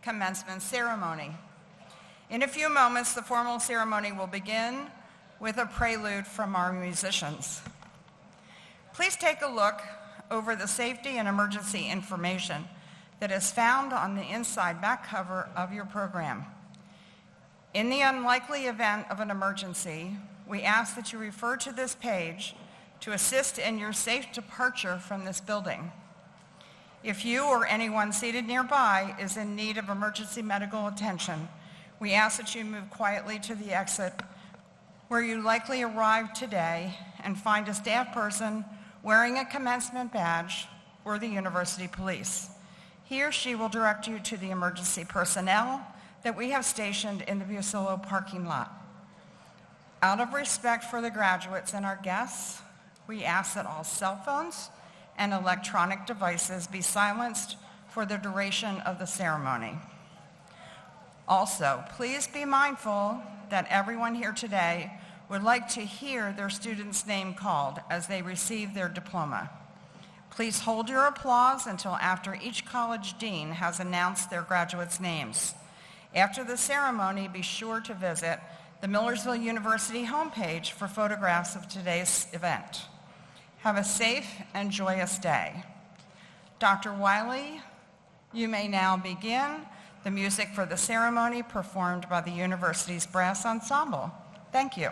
commencement ceremony. In a few moments, the formal ceremony will begin with a prelude from our musicians. Please take a look over the safety and emergency information that is found on the inside back cover of your program. In the unlikely event of an emergency, we ask that you refer to this page to assist in your safe departure from this building. If you or anyone seated nearby is in need of emergency medical attention, we ask that you move quietly to the exit where you likely arrived today and find a staff person wearing a commencement badge or the university police. He or she will direct you to the emergency personnel that we have stationed in the Busolo parking lot. Out of respect for the graduates and our guests, we ask that all cell phones and electronic devices be silenced for the duration of the ceremony. Also, please be mindful that everyone here today would like to hear their student's name called as they receive their diploma. Please hold your applause until after each college dean has announced their graduates' names. After the ceremony, be sure to visit the Millersville University homepage for photographs of today's event. Have a safe and joyous day. Dr. Wiley, you may now begin the music for the ceremony performed by the university's brass ensemble. Thank you.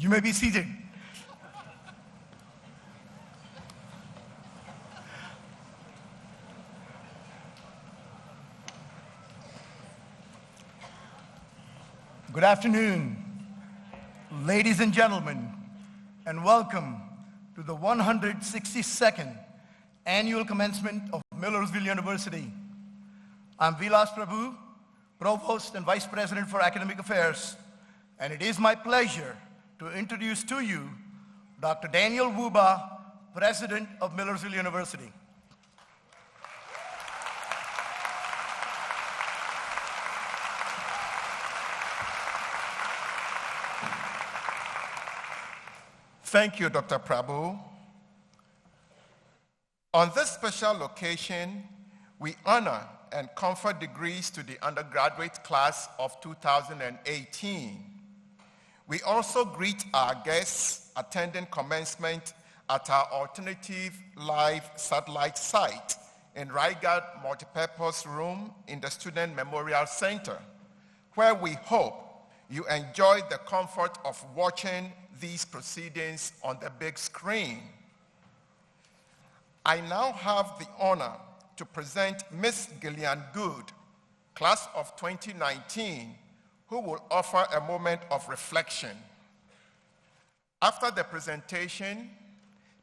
You may be seated. Good afternoon, ladies and gentlemen, and welcome to the 162nd Annual Commencement of Millersville University. I'm Vilas Prabhu, Provost and Vice President for Academic Affairs, and it is my pleasure to introduce to you Dr. Daniel Wuba, President of Millersville University. Thank you, Dr. Prabhu. On this special occasion, we honor and confer degrees to the undergraduate class of 2018. We also greet our guests attending commencement at our alternative live satellite site in Raigad Multipurpose Room in the Student Memorial Center, where we hope you enjoy the comfort of watching these proceedings on the big screen. I now have the honor to present Ms. Gillian Good, class of 2019, who will offer a moment of reflection. After the presentation,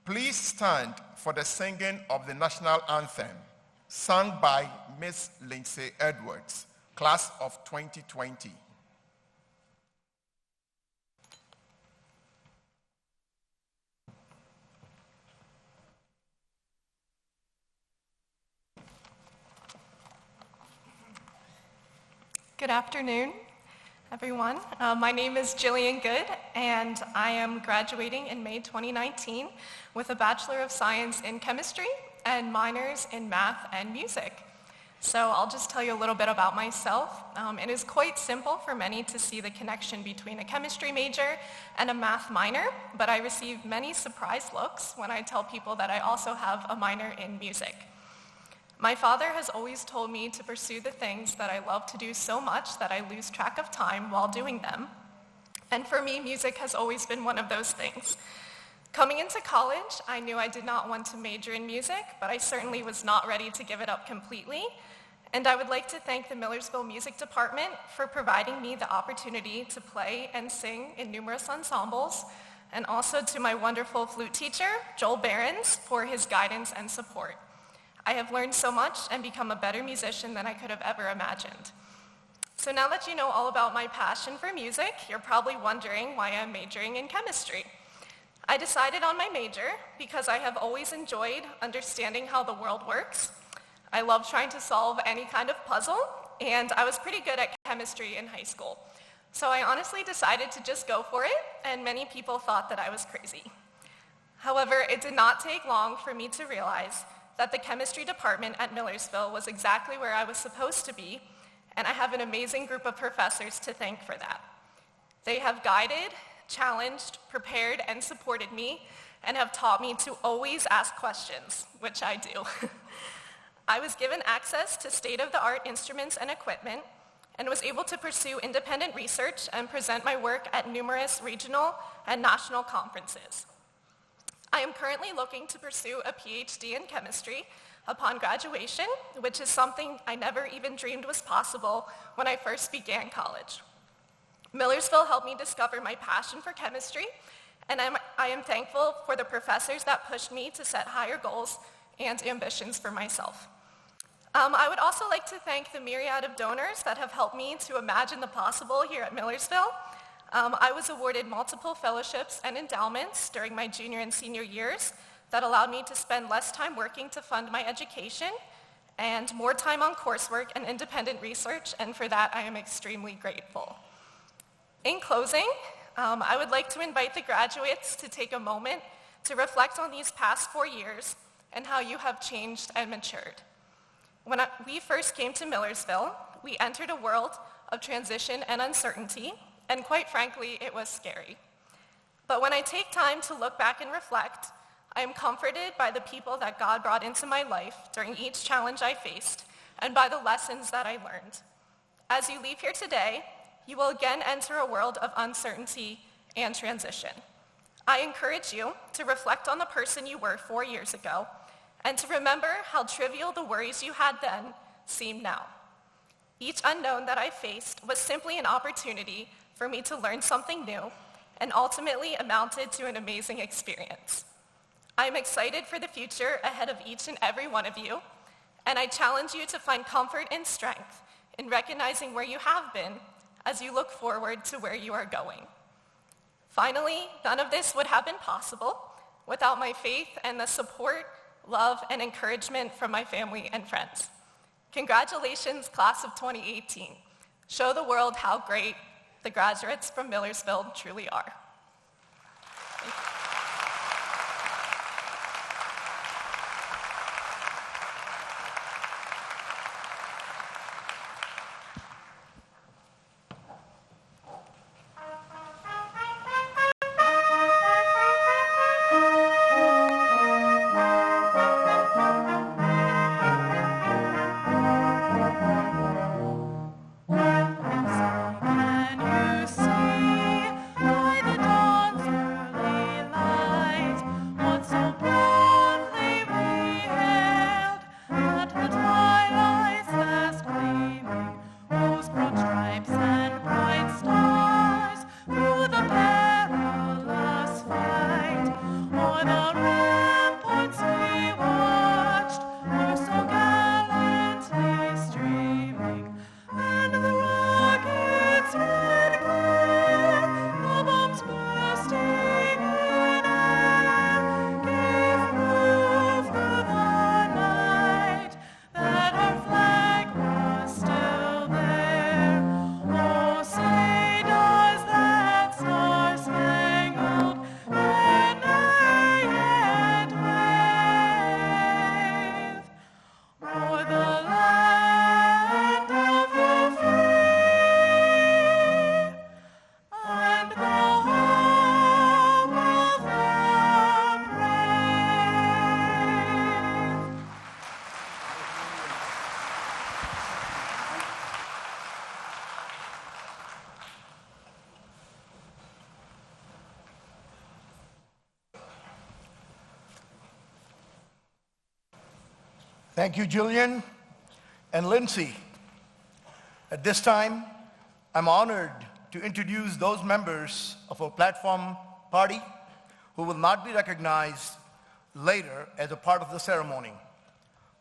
please stand for the singing of the national anthem, sung by Ms. Lindsay Edwards, class of 2020. Good afternoon, everyone. My name is Jillian Good, and I am graduating in May 2019 with a Bachelor of Science in Chemistry and minors in Math and Music. So I'll just tell you a little bit about myself. It is quite simple for many to see the connection between a chemistry major and a math minor, but I receive many surprise looks when I tell people that I also have a minor in music. My father has always told me to pursue the things that I love to do so much that I lose track of time while doing them. And for me, music has always been one of those things. Coming into college, I knew I did not want to major in music, but I certainly was not ready to give it up completely. And I would like to thank the Millersville Music Department for providing me the opportunity to play and sing in numerous ensembles, and also to my wonderful flute teacher, Joel Behrens, for his guidance and support. I have learned so much and become a better musician than I could have ever imagined. So now that you know all about my passion for music, you're probably wondering why I'm majoring in chemistry. I decided on my major because I have always enjoyed understanding how the world works. I love trying to solve any kind of puzzle, and I was pretty good at chemistry in high school. So I honestly decided to just go for it, and many people thought that I was crazy. However, it did not take long for me to realize that the chemistry department at Millersville was exactly where I was supposed to be, and I have an amazing group of professors to thank for that. They have guided, challenged, prepared, and supported me, and have taught me to always ask questions, which I do. I was given access to state-of-the-art instruments and equipment, and was able to pursue independent research and present my work at numerous regional and national conferences. I am currently looking to pursue a PhD in chemistry upon graduation, which is something I never even dreamed was possible when I first began college. Millersville helped me discover my passion for chemistry, and I am thankful for the professors that pushed me to set higher goals and ambitions for myself. I would also like to thank the myriad of donors that have helped me to imagine the possible here at Millersville. I was awarded multiple fellowships and endowments during my junior and senior years that allowed me to spend less time working to fund my education and more time on coursework and independent research, and for that I am extremely grateful. In closing, I would like to invite the graduates to take a moment to reflect on these past 4 years and how you have changed and matured. When we first came to Millersville, we entered a world of transition and uncertainty, and quite frankly, it was scary. But when I take time to look back and reflect, I am comforted by the people that God brought into my life during each challenge I faced, and by the lessons that I learned. As you leave here today, you will again enter a world of uncertainty and transition. I encourage you to reflect on the person you were 4 years ago and to remember how trivial the worries you had then seem now. Each unknown that I faced was simply an opportunity for me to learn something new and ultimately amounted to an amazing experience. I am excited for the future ahead of each and every one of you, and I challenge you to find comfort and strength in recognizing where you have been as you look forward to where you are going. Finally, none of this would have been possible without my faith and the support, love, and encouragement from my family and friends. Congratulations, class of 2018. Show the world how great the graduates from Millersville truly are. Thank you. Thank you, Jillian and Lindsay. At this time, I'm honored to introduce those members of our platform party who will not be recognized later as a part of the ceremony.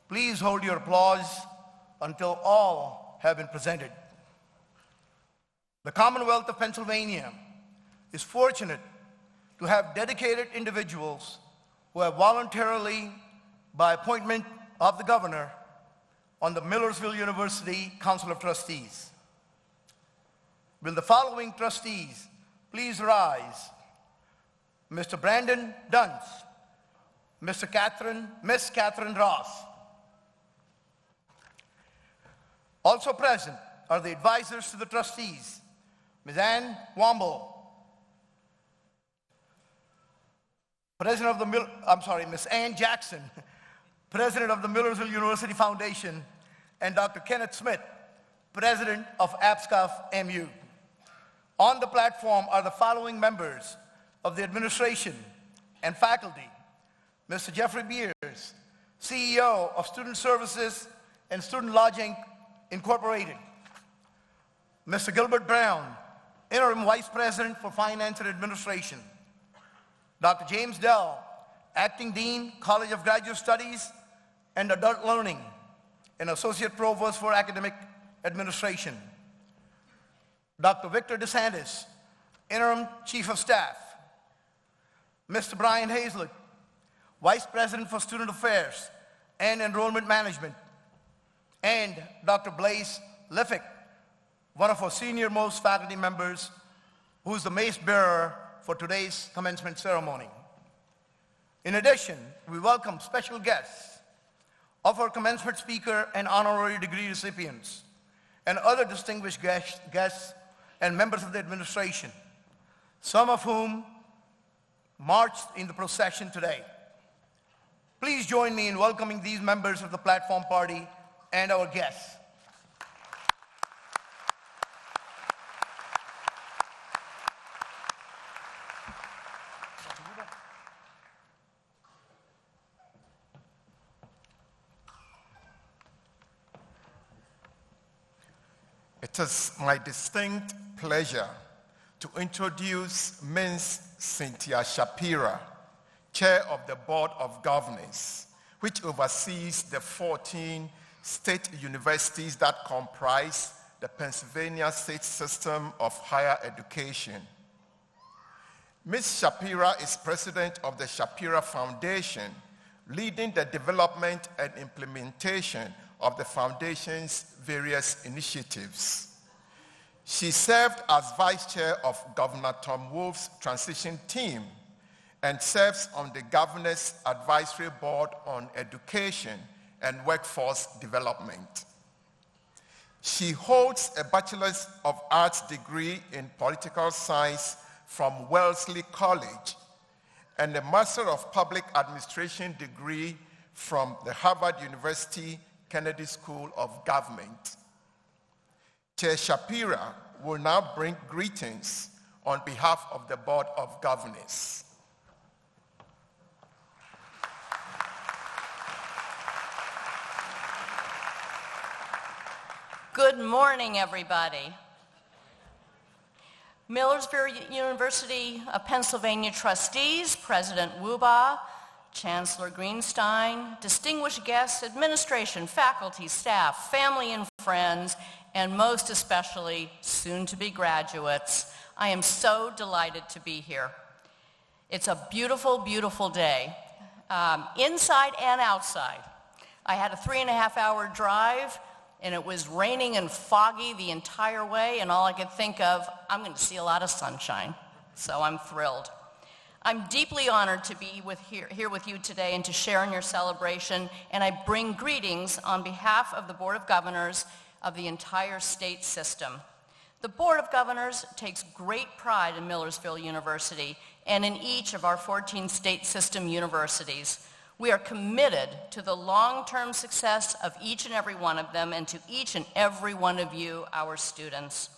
Please hold your applause until all have been presented. The Commonwealth of Pennsylvania is fortunate to have dedicated individuals who have voluntarily, by appointment of the governor, on the Millersville University Council of Trustees. Will the following trustees please rise? Mr. Brandon Dunce, Miss Catherine Ross. Also present are the advisors to the trustees, Ms. Ann Womble, Ms. Ann Jackson, President of the Millersville University Foundation, and Dr. Kenneth Smith, President of APSCOF MU. On the platform are the following members of the administration and faculty: Mr. Jeffrey Beers, CEO of Student Services and Student Lodging Incorporated; Mr. Gilbert Brown, Interim Vice President for Finance and Administration; Dr. James Dell, Acting Dean, College of Graduate Studies and Adult Learning, and Associate Provost for Academic Administration; Dr. Victor DeSantis, Interim Chief of Staff; Mr. Brian Hazlett, Vice President for Student Affairs and Enrollment Management; and Dr. Blaise Liffick, one of our senior-most faculty members, who is the mace bearer for today's commencement ceremony. In addition, we welcome special guests of our commencement speaker and honorary degree recipients, and other distinguished guests and members of the administration, some of whom marched in the procession today. Please join me in welcoming these members of the platform party and our guests. It is my distinct pleasure to introduce Ms. Cynthia Shapira, Chair of the Board of Governors, which oversees the 14 state universities that comprise the Pennsylvania State System of Higher Education. Ms. Shapira is president of the Shapira Foundation, leading the development and implementation of the foundation's various initiatives. She served as vice chair of Governor Tom Wolf's transition team and serves on the Governor's Advisory Board on Education and Workforce Development. She holds a Bachelor's of Arts degree in Political Science from Wellesley College and a Master of Public Administration degree from the Harvard University Kennedy School of Government. Chair Shapira will now bring greetings on behalf of the Board of Governors. Good morning, everybody. Millersville University of Pennsylvania trustees, President Wuba, Chancellor Greenstein, distinguished guests, administration, faculty, staff, family and friends, and most especially soon-to-be graduates, I am so delighted to be here. It's a beautiful, beautiful day, inside and outside. I had a 3.5-hour drive, and it was raining and foggy the entire way, and all I could think of, I'm going to see a lot of sunshine, so I'm thrilled. I'm deeply honored to be here with you today and to share in your celebration, and I bring greetings on behalf of the Board of Governors of the entire state system. The Board of Governors takes great pride in Millersville University and in each of our 14 state system universities. We are committed to the long-term success of each and every one of them and to each and every one of you, our students.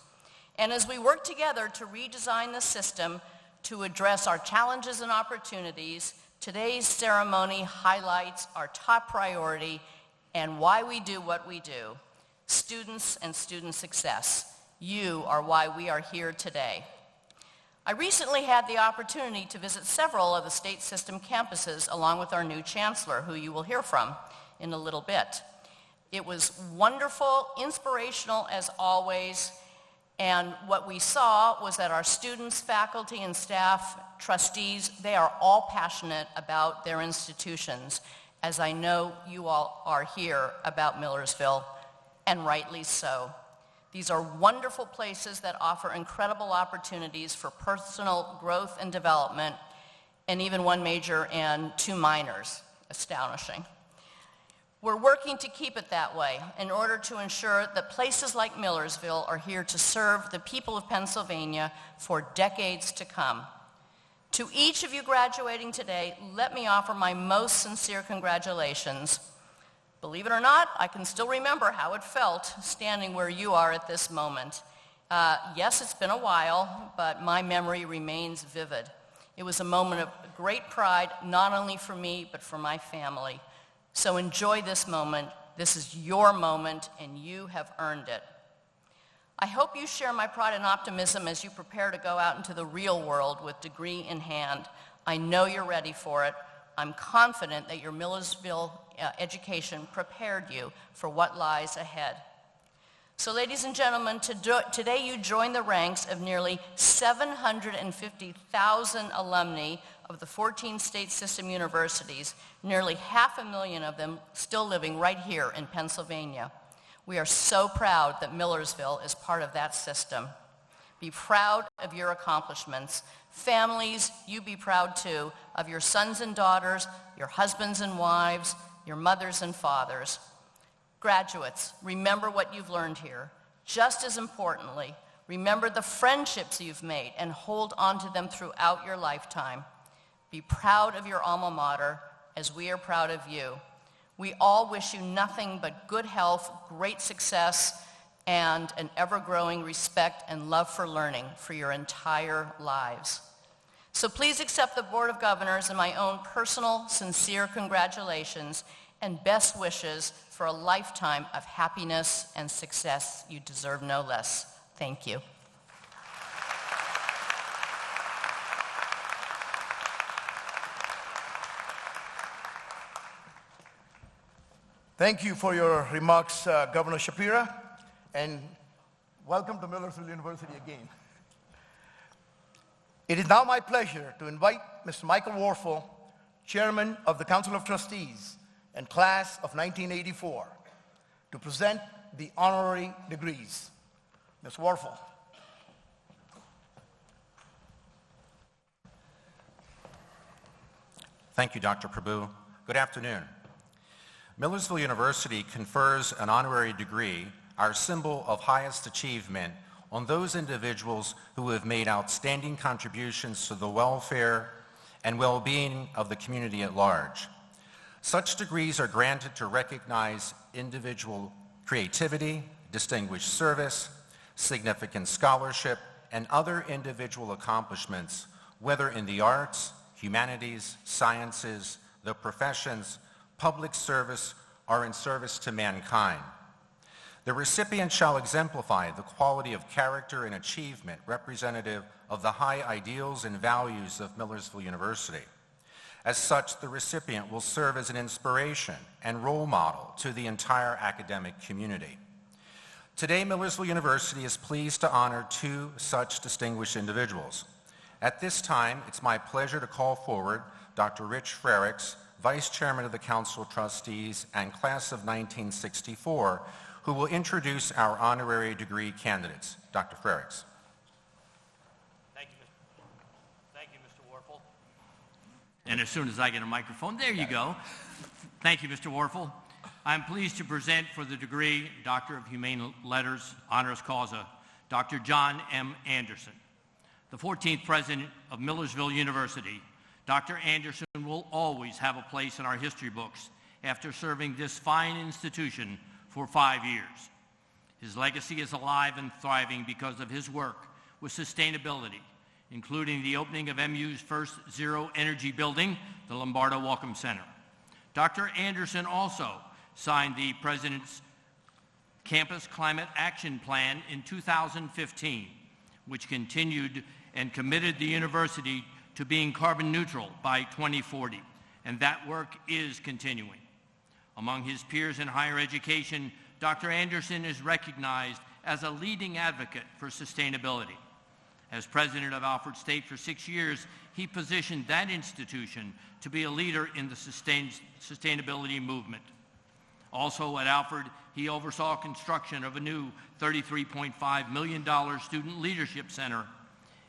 And as we work together to redesign the system to address our challenges and opportunities, today's ceremony highlights our top priority and why we do what we do: students and student success. You are why we are here today. I recently had the opportunity to visit several of the state system campuses along with our new chancellor, who you will hear from in a little bit. It was wonderful, inspirational as always, and what we saw was that our students, faculty, and staff, trustees, they are all passionate about their institutions, as I know you all are here about Millersville, and rightly so. These are wonderful places that offer incredible opportunities for personal growth and development, and even one major and 2 minors. Astonishing. We're working to keep it that way in order to ensure that places like Millersville are here to serve the people of Pennsylvania for decades to come. To each of you graduating today, let me offer my most sincere congratulations. Believe it or not, I can still remember how it felt standing where you are at this moment. Yes, it's been a while, but my memory remains vivid. It was a moment of great pride, not only for me, but for my family. So enjoy this moment. This is your moment, and you have earned it. I hope you share my pride and optimism as you prepare to go out into the real world with degree in hand. I know you're ready for it. I'm confident that your Millersville education prepared you for what lies ahead. So ladies and gentlemen, today you join the ranks of nearly 750,000 alumni of the 14 state system universities, nearly 500,000 of them still living right here in Pennsylvania. We are so proud that Millersville is part of that system. Be proud of your accomplishments. Families, you be proud too of your sons and daughters, your husbands and wives, your mothers and fathers. Graduates, remember what you've learned here. Just as importantly, remember the friendships you've made and hold on to them throughout your lifetime. Be proud of your alma mater as we are proud of you. We all wish you nothing but good health, great success, and an ever-growing respect and love for learning for your entire lives. So please accept the Board of Governors and my own personal, sincere congratulations, and best wishes for a lifetime of happiness and success. You deserve no less. Thank you. Thank you for your remarks, Governor Shapira, and welcome to Millersville University again. It is now my pleasure to invite Mr. Michael Warfel, Chairman of the Council of Trustees and Class of 1984, to present the honorary degrees. Ms. Warfel. Thank you, Dr. Prabhu. Good afternoon. Millersville University confers an honorary degree, our symbol of highest achievement, on those individuals who have made outstanding contributions to the welfare and well-being of the community at large. Such degrees are granted to recognize individual creativity, distinguished service, significant scholarship, and other individual accomplishments, whether in the arts, humanities, sciences, the professions, public service, or in service to mankind. The recipient shall exemplify the quality of character and achievement representative of the high ideals and values of Millersville University. As such, the recipient will serve as an inspiration and role model to the entire academic community. Today, Millersville University is pleased to honor two such distinguished individuals. At this time, it's my pleasure to call forward Dr. Rich Frericks, Vice Chairman of the Council of Trustees and Class of 1964, who will introduce our honorary degree candidates. Dr. Frericks. Thank you, Mr. Warfel. And as soon as I get a microphone, there you go. Thank you, Mr. Warfel. I'm pleased to present for the degree Doctor of Humane Letters, honoris causa, Dr. John M. Anderson. The 14th president of Millersville University, Dr. Anderson will always have a place in our history books after serving this fine institution for 5 years. His legacy is alive and thriving because of his work with sustainability, including the opening of MU's first zero-energy building, the Lombardo Welcome Center. Dr. Anderson also signed the President's Campus Climate Action Plan in 2015, which continued and committed the university to being carbon neutral by 2040, and that work is continuing. Among his peers in higher education, Dr. Anderson is recognized as a leading advocate for sustainability. As president of Alfred State for 6 years, he positioned that institution to be a leader in the sustainability movement. Also at Alfred, he oversaw construction of a new $33.5 million Student Leadership Center,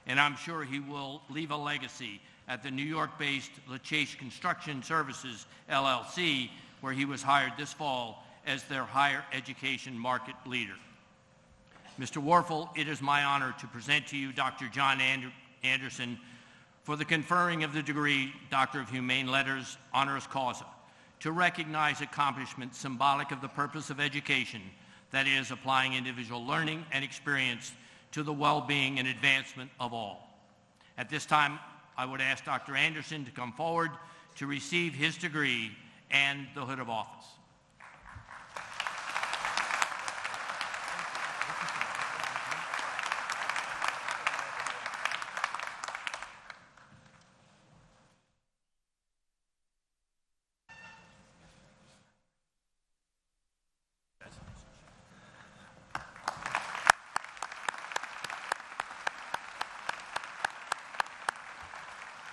and I'm sure he will leave a legacy at the New York-based LaChase Construction Services, LLC, where he was hired this fall as their higher education market leader. Mr. Warfel, it is my honor to present to you Dr. John Anderson for the conferring of the degree Doctor of Humane Letters, honoris causa, to recognize accomplishments symbolic of the purpose of education, that is, applying individual learning and experience to the well-being and advancement of all. At this time, I would ask Dr. Anderson to come forward to receive his degree and the hood of office.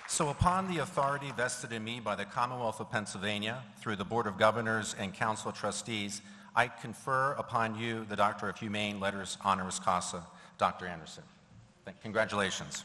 So upon the authority vested in me by the Commonwealth of Pennsylvania through the Board of Governors and Council of Trustees, I confer upon you the Doctor of Humane Letters, honoris causa, Dr. Anderson. Congratulations.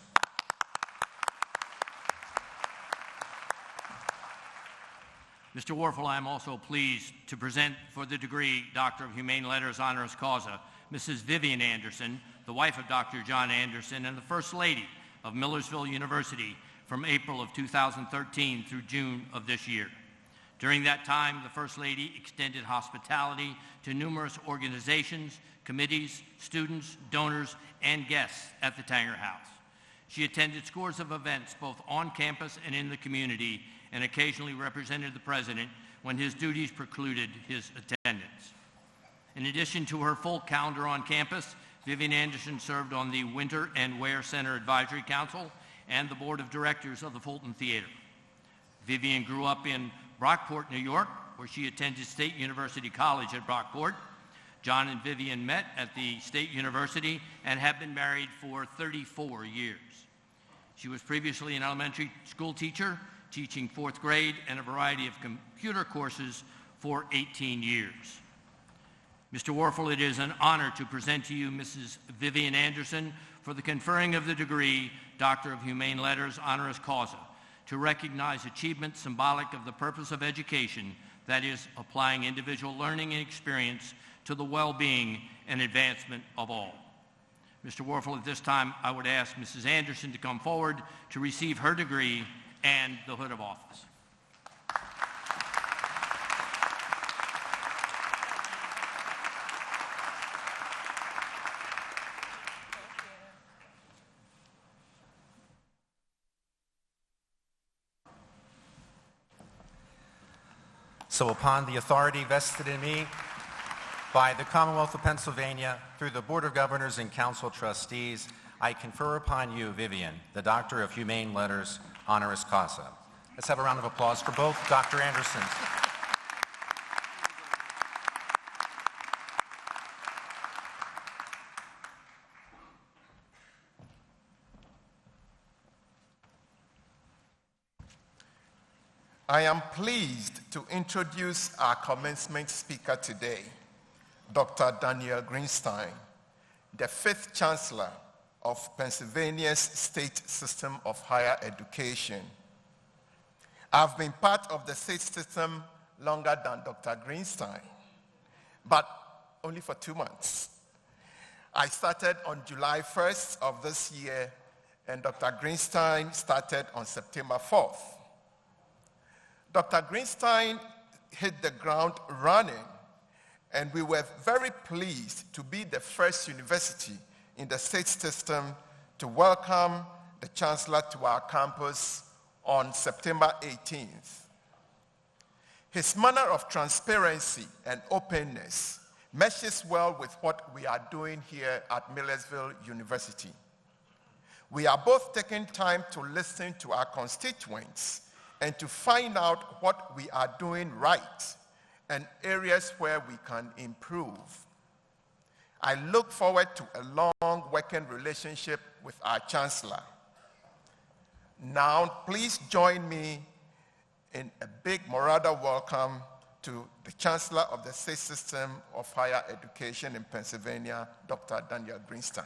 Mr. Warfel, I am also pleased to present for the degree Doctor of Humane Letters, honoris causa, Mrs. Vivian Anderson, the wife of Dr. John Anderson and the First Lady of Millersville University from April of 2013 through June of this year. During that time, the First Lady extended hospitality to numerous organizations, committees, students, donors, and guests at the Tanger House. She attended scores of events both on campus and in the community, and occasionally represented the President when his duties precluded his attendance. In addition to her full calendar on campus, Vivian Anderson served on the Winter and Wear Center Advisory Council and the Board of Directors of the Fulton Theater. Vivian grew up in Brockport, New York, where she attended State University College at Brockport. John and Vivian met at the State University and have been married for 34 years. She was previously an elementary school teacher, teaching 4th grade and a variety of computer courses for 18 years. Mr. Warfel, it is an honor to present to you Mrs. Vivian Anderson for the conferring of the degree Doctor of Humane Letters honoris causa, to recognize achievement symbolic of the purpose of education, that is, applying individual learning and experience to the well-being and advancement of all. Mr. Warfel, at this time, I would ask Mrs. Anderson to come forward to receive her degree and the hood of office. So upon the authority vested in me by the Commonwealth of Pennsylvania through the Board of Governors and Council Trustees, I confer upon you, Vivian, the Doctor of Humane Letters honoris causa. Let's have a round of applause for both Dr. Andersons. I am pleased to introduce our commencement speaker today, Dr. Daniel Greenstein, the 5th Chancellor of Pennsylvania's State System of Higher Education. I've been part of the state system longer than Dr. Greenstein, but only for 2 months. I started on July 1st of this year, and Dr. Greenstein started on September 4th. Dr. Greenstein hit the ground running, and we were very pleased to be the first university in the state system to welcome the Chancellor to our campus on September 18th. His manner of transparency and openness meshes well with what we are doing here at Millersville University. We are both taking time to listen to our constituents and to find out what we are doing right and areas where we can improve. I look forward to a long working relationship with our Chancellor. Now, please join me in a big Morada welcome to the Chancellor of the State System of Higher Education in Pennsylvania, Dr. Daniel Greenstein.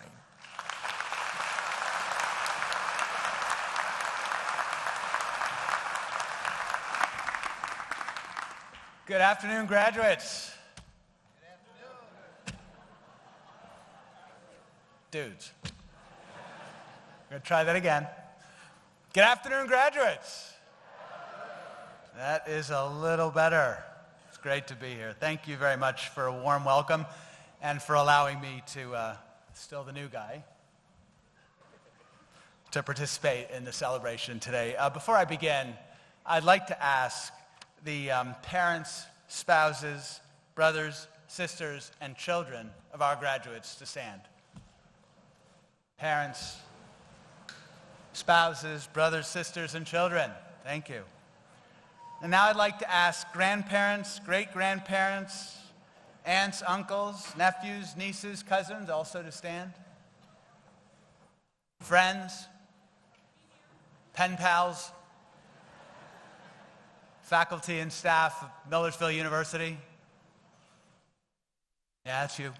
Good afternoon, graduates. Good afternoon. Dudes. We're going to try that again. Good afternoon, graduates. That is a little better. It's great to be here. Thank you very much for a warm welcome and for allowing me to, still the new guy, to participate in the celebration today. Before I begin, I'd like to ask the parents, spouses, brothers, sisters, and children of our graduates to stand. Parents, spouses, brothers, sisters, and children, thank you. And now I'd like to ask grandparents, great-grandparents, aunts, uncles, nephews, nieces, cousins also to stand. Friends, pen pals, faculty and staff of Millersville University. Yeah, that's you.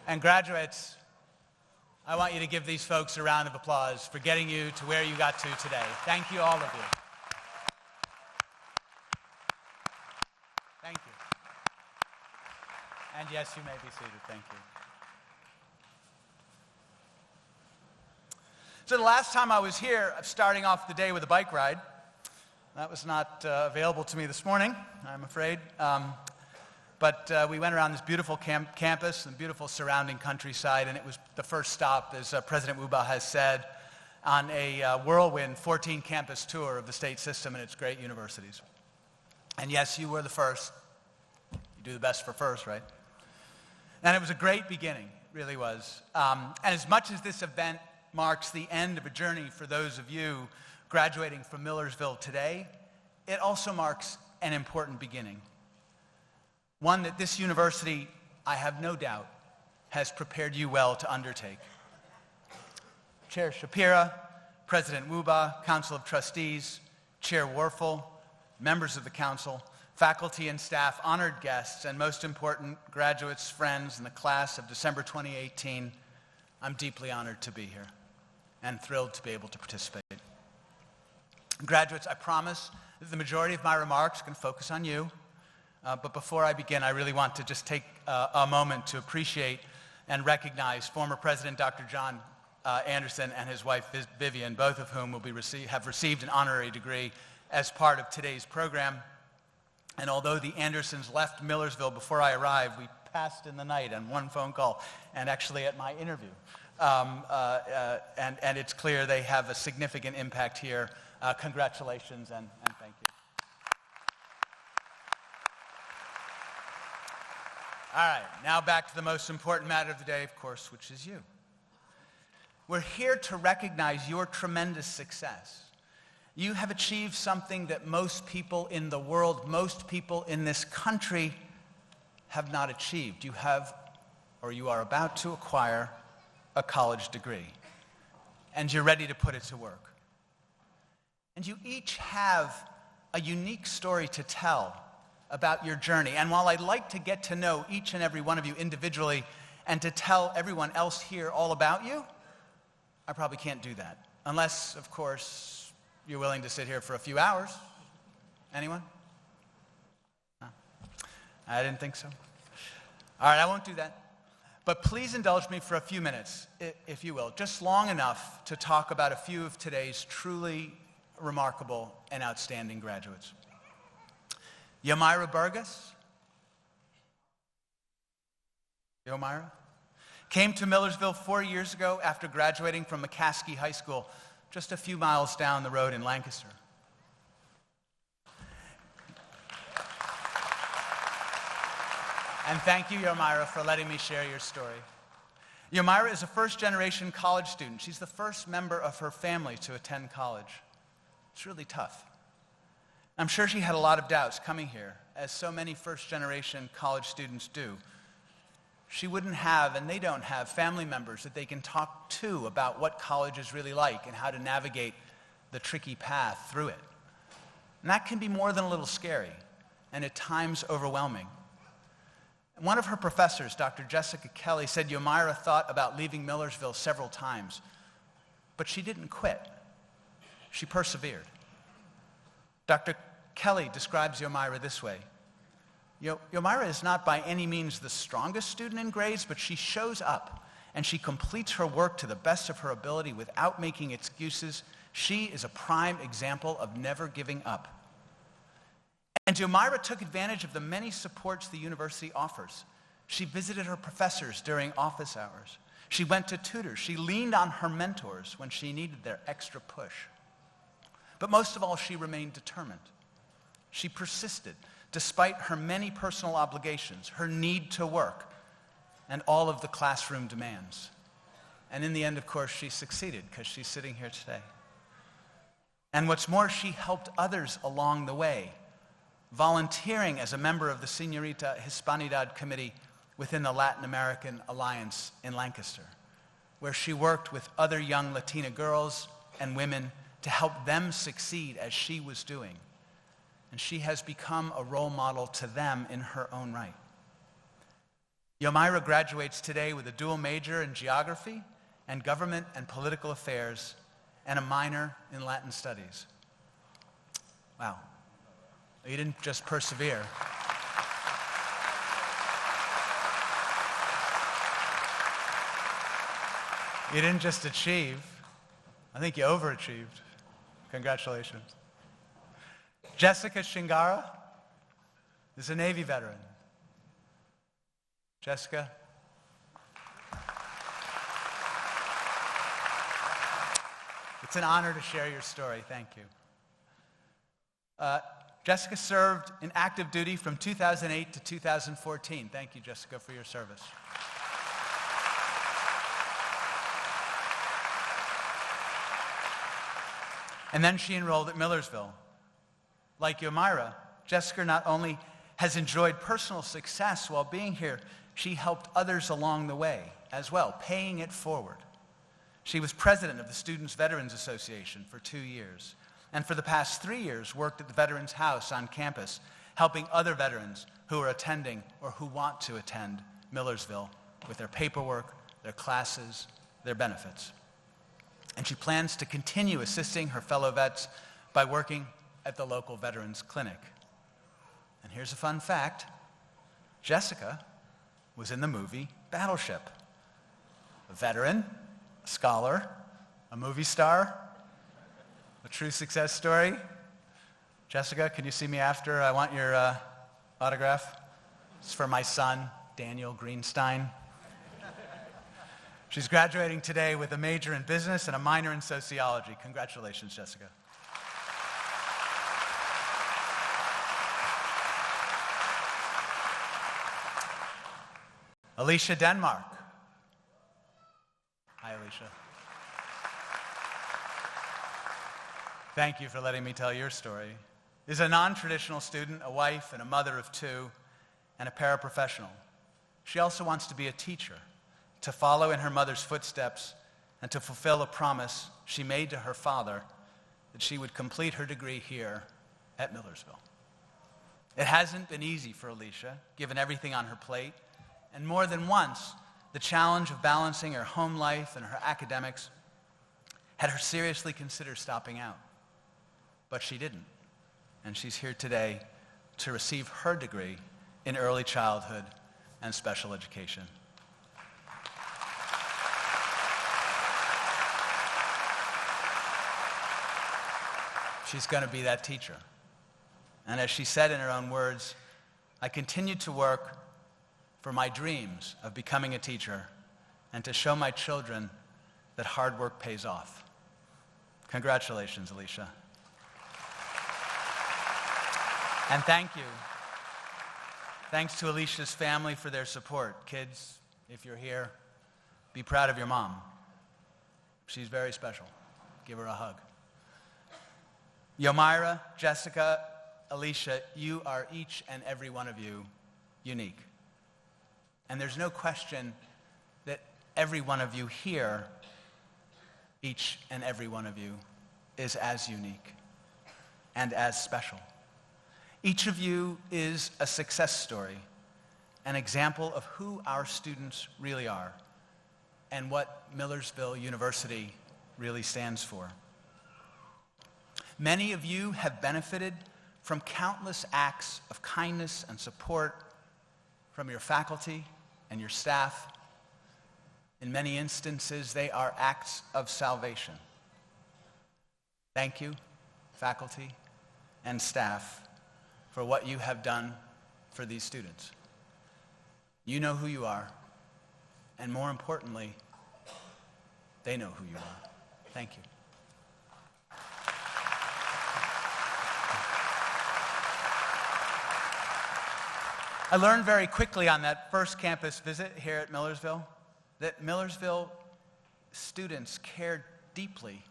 And graduates, I want you to give these folks a round of applause for getting you to where you got to today. Thank you, all of you. Thank you. And yes, you may be seated. Thank you. So the last time I was here, starting off the day with a bike ride. That was not available to me this morning, I'm afraid. But we went around this beautiful campus and beautiful surrounding countryside, and it was the first stop, as President Wuba has said, on a whirlwind 14-campus tour of the state system and its great universities. And yes, you were the first. You do the best for first, right? And it was a great beginning, it really was. And as much as this event marks the end of a journey for those of you graduating from Millersville today, it also marks an important beginning. One that this university, I have no doubt, has prepared you well to undertake. Chair Shapira, President Wuba, Council of Trustees, Chair Warfel, members of the council, faculty and staff, honored guests, and most important, graduates, friends, and the class of December 2018, I'm deeply honored to be here and thrilled to be able to participate. Graduates, I promise that the majority of my remarks are going to focus on you. But before I begin, I really want to just take a moment to appreciate and recognize former President Dr. John Anderson and his wife Vivian, both of whom have received an honorary degree as part of today's program. And although the Andersons left Millersville before I arrived, we passed in the night on one phone call and actually at my interview. And it's clear they have a significant impact here. Congratulations and thank you. All right, now back to the most important matter of the day, of course, which is you. We're here to recognize your tremendous success. You have achieved something that most people in the world, most people in this country have not achieved. You have, or you are about to acquire, a college degree, and you're ready to put it to work. And you each have a unique story to tell about your journey. And while I'd like to get to know each and every one of you individually and to tell everyone else here all about you, I probably can't do that. Unless, of course, you're willing to sit here for a few hours. Anyone? No. I didn't think so. All right, I won't do that. But please indulge me for a few minutes, if you will, just long enough to talk about a few of today's truly remarkable and outstanding graduates. Yomira Burgess. Yomira came to Millersville 4 years ago after graduating from McCaskey High School, just a few miles down the road in Lancaster. And thank you, Yomira, for letting me share your story. Yomira is a first-generation college student. She's the first member of her family to attend college. It's really tough. I'm sure she had a lot of doubts coming here, as so many first-generation college students do. She wouldn't have, and they don't have, family members that they can talk to about what college is really like and how to navigate the tricky path through it. And that can be more than a little scary, and at times overwhelming. One of her professors, Dr. Jessica Kelly, said Yomira thought about leaving Millersville several times, but she didn't quit. She persevered. Dr. Kelly describes Yomira this way. Yomira is not by any means the strongest student in grades, but she shows up and she completes her work to the best of her ability without making excuses. She is a prime example of never giving up. And Yomira took advantage of the many supports the university offers. She visited her professors during office hours. She went to tutors. She leaned on her mentors when she needed their extra push. But most of all, she remained determined. She persisted, despite her many personal obligations, her need to work, and all of the classroom demands. And in the end, of course, she succeeded, because she's sitting here today. And what's more, she helped others along the way, volunteering as a member of the Señorita Hispanidad Committee within the Latin American Alliance in Lancaster, where she worked with other young Latina girls and women to help them succeed as she was doing. And she has become a role model to them in her own right. Yomira graduates today with a dual major in geography and government and political affairs and a minor in Latin studies. Wow. You didn't just persevere. You didn't just achieve. I think you overachieved. Congratulations. Jessica Shingara is a Navy veteran. Jessica. It's an honor to share your story. Thank you. Jessica served in active duty from 2008 to 2014. Thank you, Jessica, for your service. And then she enrolled at Millersville. Like Yomira, Jessica not only has enjoyed personal success while being here, she helped others along the way as well, paying it forward. She was president of the Students Veterans Association for 2 years, and for the past 3 years worked at the Veterans House on campus, helping other veterans who are attending or who want to attend Millersville with their paperwork, their classes, their benefits. And she plans to continue assisting her fellow vets by working at the local Veterans Clinic. And here's a fun fact. Jessica was in the movie Battleship. A veteran, a scholar, a movie star, a true success story. Jessica, can you see me after? I want your autograph. It's for my son, Daniel Greenstein. She's graduating today with a major in business and a minor in sociology. Congratulations, Jessica. Alicia Denmark. Hi, Alicia. Thank you for letting me tell your story. Is a non-traditional student, a wife and a mother of 2, and a paraprofessional. She also wants to be a teacher, to follow in her mother's footsteps and to fulfill a promise she made to her father that she would complete her degree here at Millersville. It hasn't been easy for Alicia, given everything on her plate, and more than once, the challenge of balancing her home life and her academics had her seriously consider stopping out. But she didn't, and she's here today to receive her degree in early childhood and special education. She's going to be that teacher. And as she said in her own words, I continue to work for my dreams of becoming a teacher and to show my children that hard work pays off. Congratulations, Alicia. And thank you. Thanks to Alicia's family for their support. Kids, if you're here, be proud of your mom. She's very special. Give her a hug. Yomira, Jessica, Alicia, you are each and every one of you unique. And there's no question that every one of you here, each and every one of you, is as unique and as special. Each of you is a success story, an example of who our students really are and what Millersville University really stands for. Many of you have benefited from countless acts of kindness and support from your faculty and your staff. In many instances, they are acts of salvation. Thank you, faculty and staff, for what you have done for these students. You know who you are, and more importantly, they know who you are. Thank you. I learned very quickly on that first campus visit here at Millersville that Millersville students cared deeply,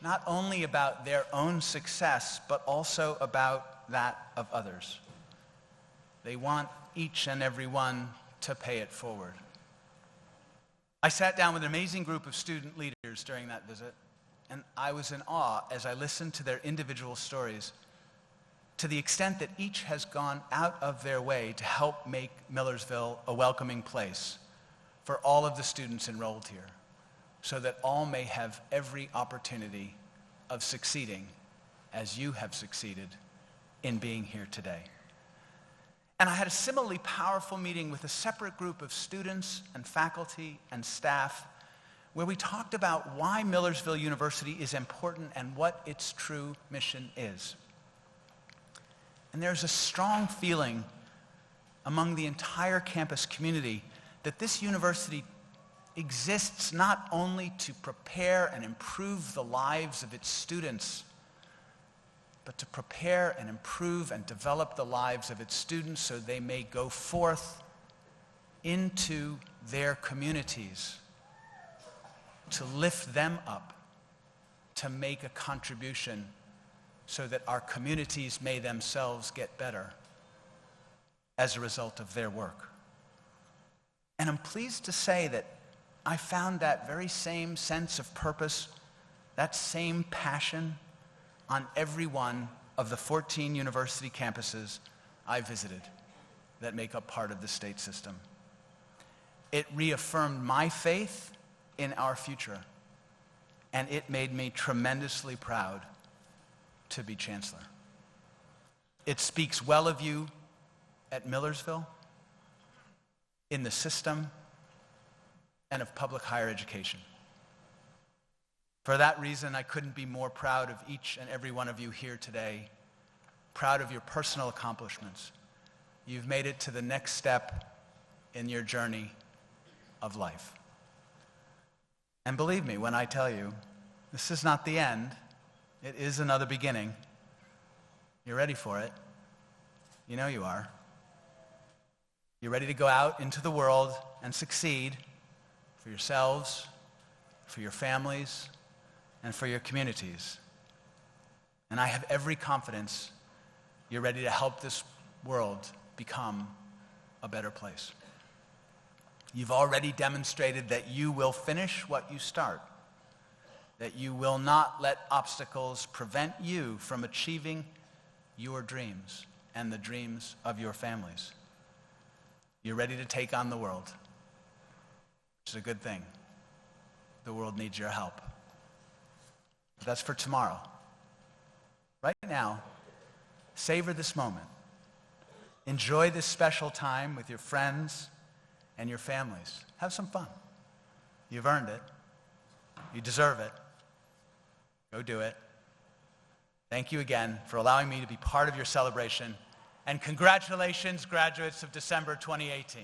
not only about their own success, but also about that of others. They want each and every one to pay it forward. I sat down with an amazing group of student leaders during that visit, and I was in awe as I listened to their individual stories, to the extent that each has gone out of their way to help make Millersville a welcoming place for all of the students enrolled here, so that all may have every opportunity of succeeding as you have succeeded in being here today. And I had a similarly powerful meeting with a separate group of students and faculty and staff where we talked about why Millersville University is important and what its true mission is. And there's a strong feeling among the entire campus community that this university exists not only to prepare and improve the lives of its students, but to prepare and improve and develop the lives of its students so they may go forth into their communities to lift them up, to make a contribution so that our communities may themselves get better as a result of their work. And I'm pleased to say that I found that very same sense of purpose, that same passion on every one of the 14 university campuses I visited that make up part of the state system. It reaffirmed my faith in our future, and it made me tremendously proud to be chancellor. It speaks well of you at Millersville, in the system, and of public higher education. For that reason, I couldn't be more proud of each and every one of you here today, proud of your personal accomplishments. You've made it to the next step in your journey of life. And believe me when I tell you, this is not the end. It is another beginning. You're ready for it. You know you are. You're ready to go out into the world and succeed for yourselves, for your families, and for your communities. And I have every confidence you're ready to help this world become a better place. You've already demonstrated that you will finish what you start, that you will not let obstacles prevent you from achieving your dreams and the dreams of your families. You're ready to take on the world, which is a good thing. The world needs your help. But that's for tomorrow. Right now, savor this moment. Enjoy this special time with your friends and your families. Have some fun. You've earned it. You deserve it. Go do it. Thank you again for allowing me to be part of your celebration. And congratulations, graduates of December 2018.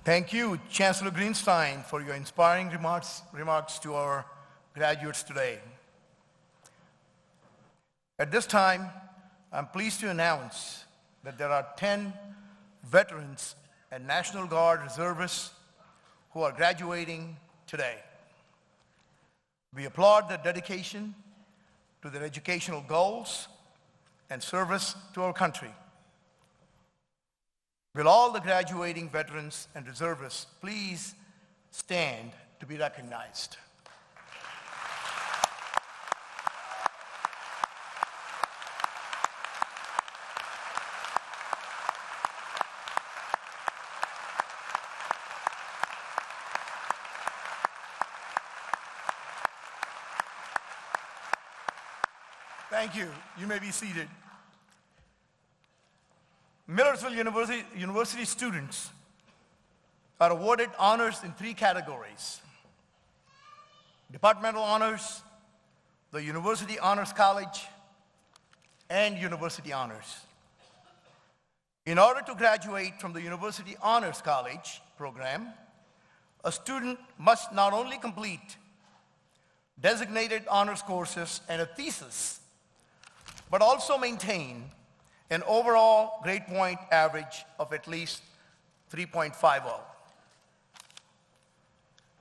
Thank you, Chancellor Greenstein, for your inspiring remarks to our graduates today. At this time, I'm pleased to announce that there are 10 veterans and National Guard reservists who are graduating today. We applaud their dedication to their educational goals and service to our country. Will all the graduating veterans and reservists please stand to be recognized? Thank you. You may be seated. Millersville University students are awarded honors in 3 categories: departmental honors, the University Honors College, and University Honors. In order to graduate from the University Honors College program, a student must not only complete designated honors courses and a thesis, but also maintain an overall grade point average of at least 3.50.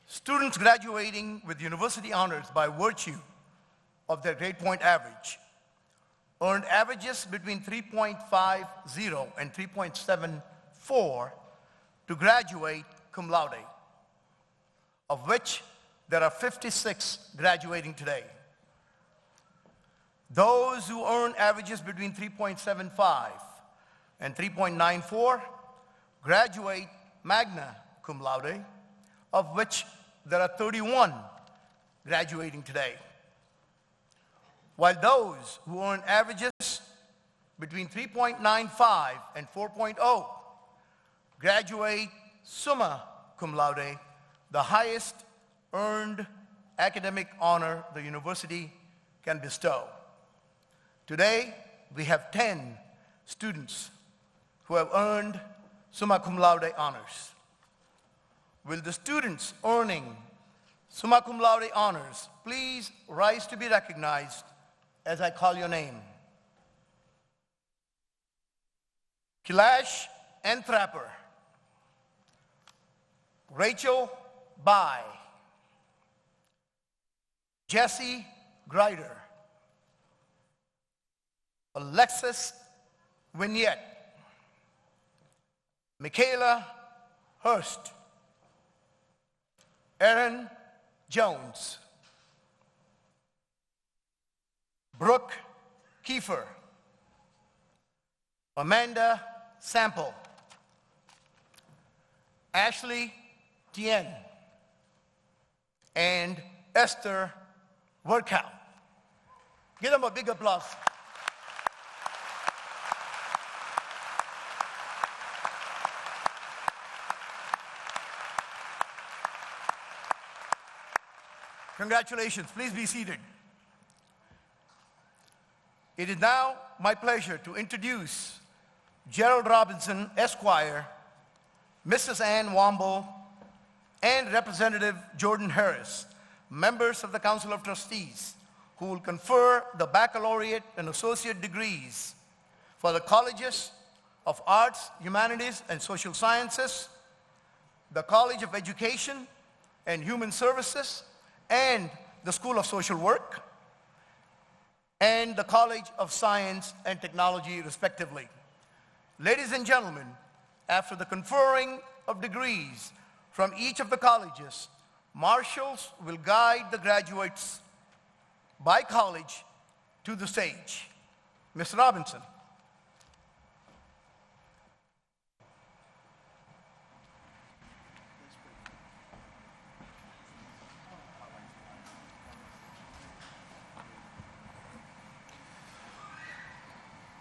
Students graduating with university honors by virtue of their grade point average earned averages between 3.50 and 3.74 to graduate cum laude, of which there are 56 graduating today. Those who earn averages between 3.75 and 3.94 graduate magna cum laude, of which there are 31 graduating today. While those who earn averages between 3.95 and 4.0 graduate summa cum laude, the highest earned academic honor the university can bestow. Today, we have 10 students who have earned summa cum laude honors. Will the students earning summa cum laude honors please rise to be recognized as I call your name? Kilash Anthrapper, Rachel Bai, Jesse Grider, Alexis Vignette, Michaela Hurst, Aaron Jones, Brooke Kiefer, Amanda Sample, Ashley Tien, and Esther Workout. Give them a big applause. Congratulations. Please be seated. It is now my pleasure to introduce Gerald Robinson, Esquire, Mrs. Ann Womble, and Representative Jordan Harris, members of the Council of Trustees, who will confer the baccalaureate and associate degrees for the colleges of Arts, Humanities, and Social Sciences, the College of Education and Human Services, and the School of Social Work, and the College of Science and Technology, respectively. Ladies and gentlemen, after the conferring of degrees from each of the colleges, marshals will guide the graduates by college to the stage. Ms. Robinson.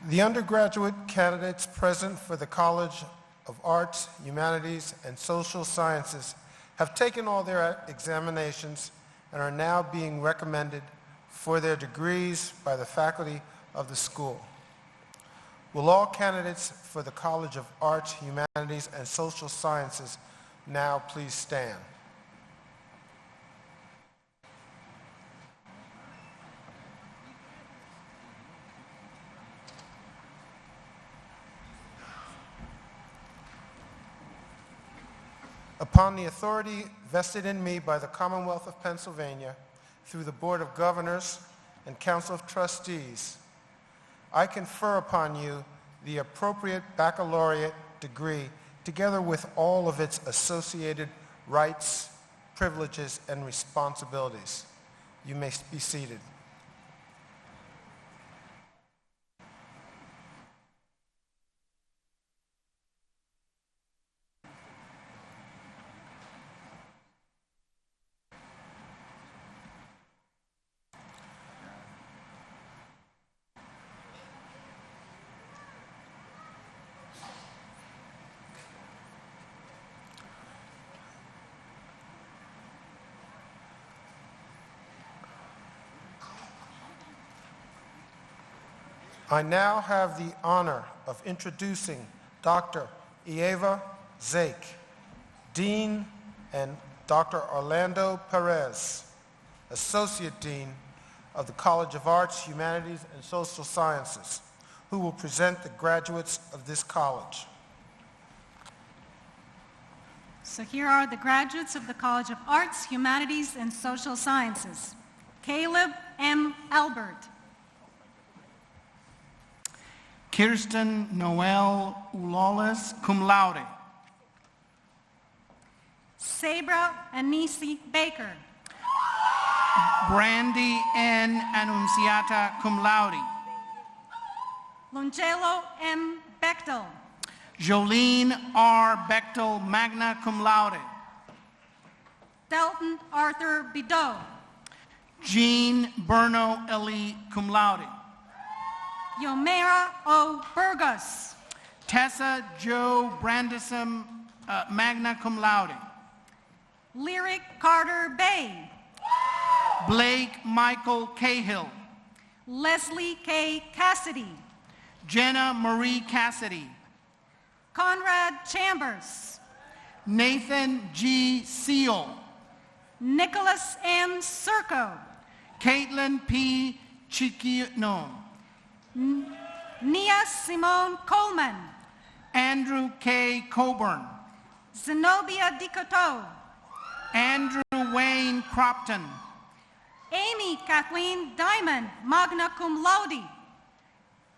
The undergraduate candidates present for the College of Arts, Humanities, and Social Sciences have taken all their examinations and are now being recommended for their degrees by the faculty of the school. Will all candidates for the College of Arts, Humanities, and Social Sciences now please stand? Upon the authority vested in me by the Commonwealth of Pennsylvania through the Board of Governors and Council of Trustees, I confer upon you the appropriate baccalaureate degree together with all of its associated rights, privileges, and responsibilities. You may be seated. I now have the honor of introducing Dr. Eva Zake, Dean, and Dr. Orlando Perez, Associate Dean of the College of Arts, Humanities, and Social Sciences, who will present the graduates of this college. So here are the graduates of the College of Arts, Humanities, and Social Sciences. Caleb M. Albert. Kirsten Noel Uloles, cum laude. Sabra Anisi Baker. Brandy N. Annunziata, cum laude. Longelo M. Bechtel. Jolene R. Bechtel, magna cum laude. Dalton Arthur Bideau. Jean Berno Eli, cum laude. Yomera O. Burgos. Tessa Joe Brandisum, magna cum laude. Lyric Carter Bay. Blake Michael Cahill, Leslie K. Cassidy, Jenna Marie Cassidy, Conrad Chambers, Nathan G. Seal, Nicholas M. Circo, Caitlin P. Chiquino, Nia Simone Coleman, Andrew K. Coburn, Zenobia Dicoteau, Andrew Wayne Cropton, Amy Kathleen Diamond, magna cum laude,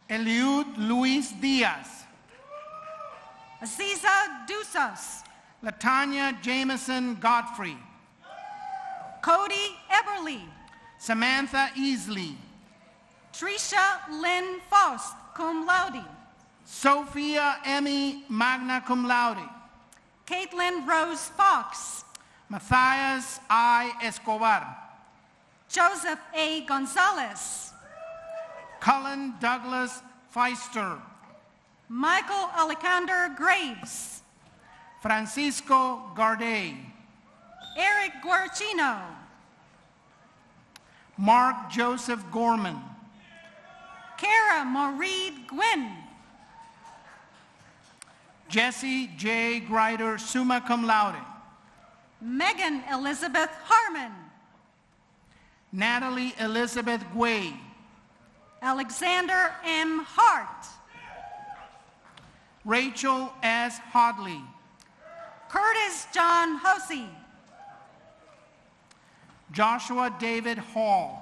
Eliud Luis Diaz, Aziza Dusos, Latanya Jameson Godfrey, Cody Eberly, Samantha Easley, Tricia Lynn Faust, cum laude, Sophia Emmy magna cum laude, Caitlin Rose Fox, Matthias I. Escobar, Joseph A. Gonzalez, Cullen Douglas Feister, Michael Alexander Graves, Francisco Garday, Eric Guarchino, Mark Joseph Gorman, Kara Maureen Gwynn, Jesse J. Grider, summa cum laude, Megan Elizabeth Harmon, Natalie Elizabeth Guay, Alexander M. Hart, Rachel S. Hodley, Curtis John Hosey, Joshua David Hall,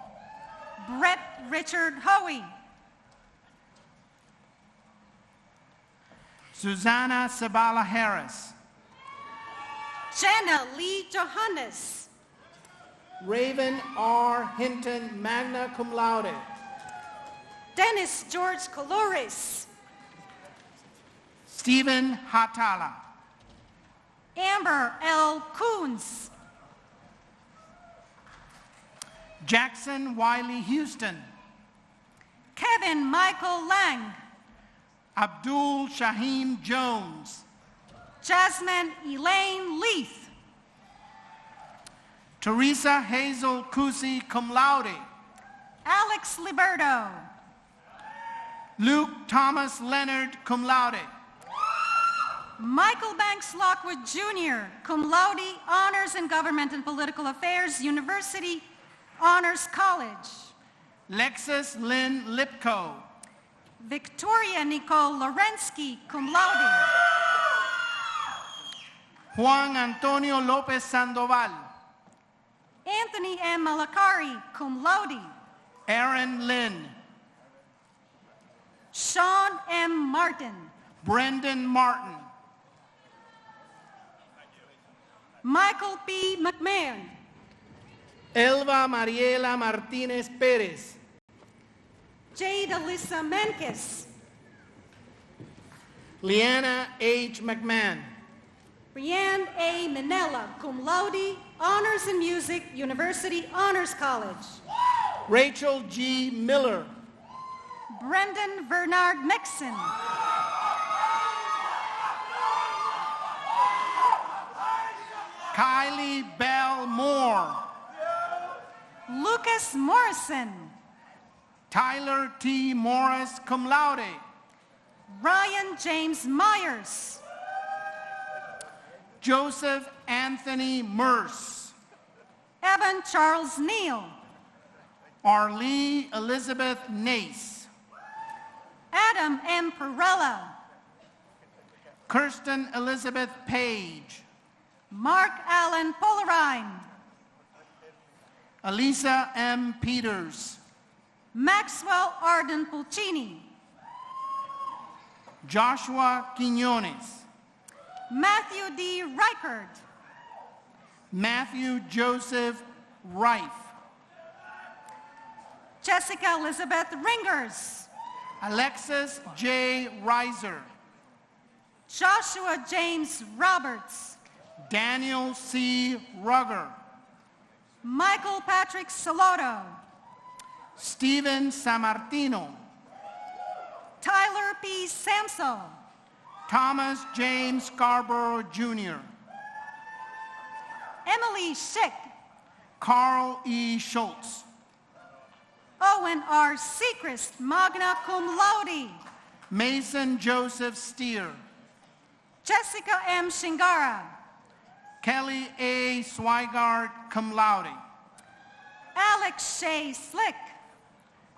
Brett Richard Hoey, Susanna Sabala Harris, Jenna Lee Johannes, Raven R. Hinton, magna cum laude, Dennis George Coloris, Stephen Hatala, Amber L. Coons, Jackson Wiley Houston, Kevin Michael Lang, Abdul Shaheen Jones, Jasmine Elaine Leith, Teresa Hazel Kusi cum laude, Alex Liberto, Luke Thomas Leonard cum laude, Michael Banks Lockwood Jr., cum laude, honors in government and political affairs, University Honors College. Lexus Lynn Lipko, Victoria Nicole Lorensky, cum laude. Juan Antonio Lopez Sandoval, Anthony M. Malakari, cum laude. Aaron Lynn, Sean M. Martin, Brendan Martin, Michael P. McMahon, Elva Mariela Martinez Perez, Jade Alyssa Menkes, Leanna H. McMahon, Brianne A. Minella, cum laude, honors in music, University Honors College. Rachel G. Miller, Brendan Bernard Nixon, Kylie Bell Moore, Lucas Morrison, Tyler T. Morris cum laude, Ryan James Myers, Joseph Anthony Merce, Evan Charles Neal, Arlie Elizabeth Nace, Adam M. Perella, Kirsten Elizabeth Page, Mark Allen Polarine, Elisa M. Peters, Maxwell Arden Pulcini, Joshua Quinones, Matthew D. Reichert, Matthew Joseph Reif, Jessica Elizabeth Ringers, Alexis J. Reiser, Joshua James Roberts, Daniel C. Rugger, Michael Patrick Salotto, Stephen Sammartino, Tyler P. Samso, Thomas James Scarborough Jr., Emily Schick, Carl E. Schultz. Owen R. Sechrist, magna cum laude. Mason Joseph Steer. Jessica M. Shingara. Kelly A. Swigart, cum laude. Alex Shea Slick.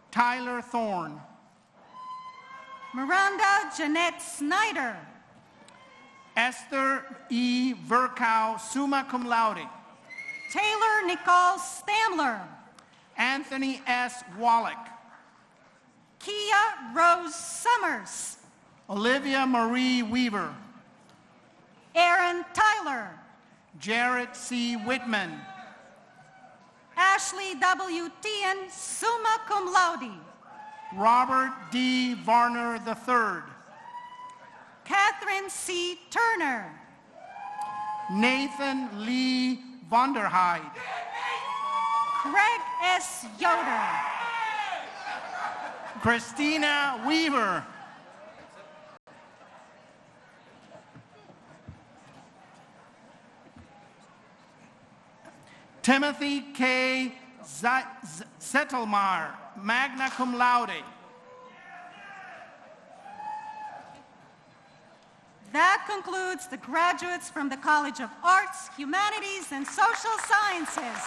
Tyler Thorne. Miranda Jeanette Snyder. Esther E. Verkow, summa cum laude. Taylor Nicole Stamler. Anthony S. Wallach. Kia Rose Summers. Olivia Marie Weaver. Aaron Tyler. Jared C. Whitman. Ashley W. Tien, summa cum laude. Robert D. Varner III. Catherine C. Turner. Nathan Lee Vonderheide. Craig S. Yoder. Christina Weaver. Timothy K. Zettelmar, magna cum laude. That concludes the graduates from the College of Arts, Humanities, and Social Sciences.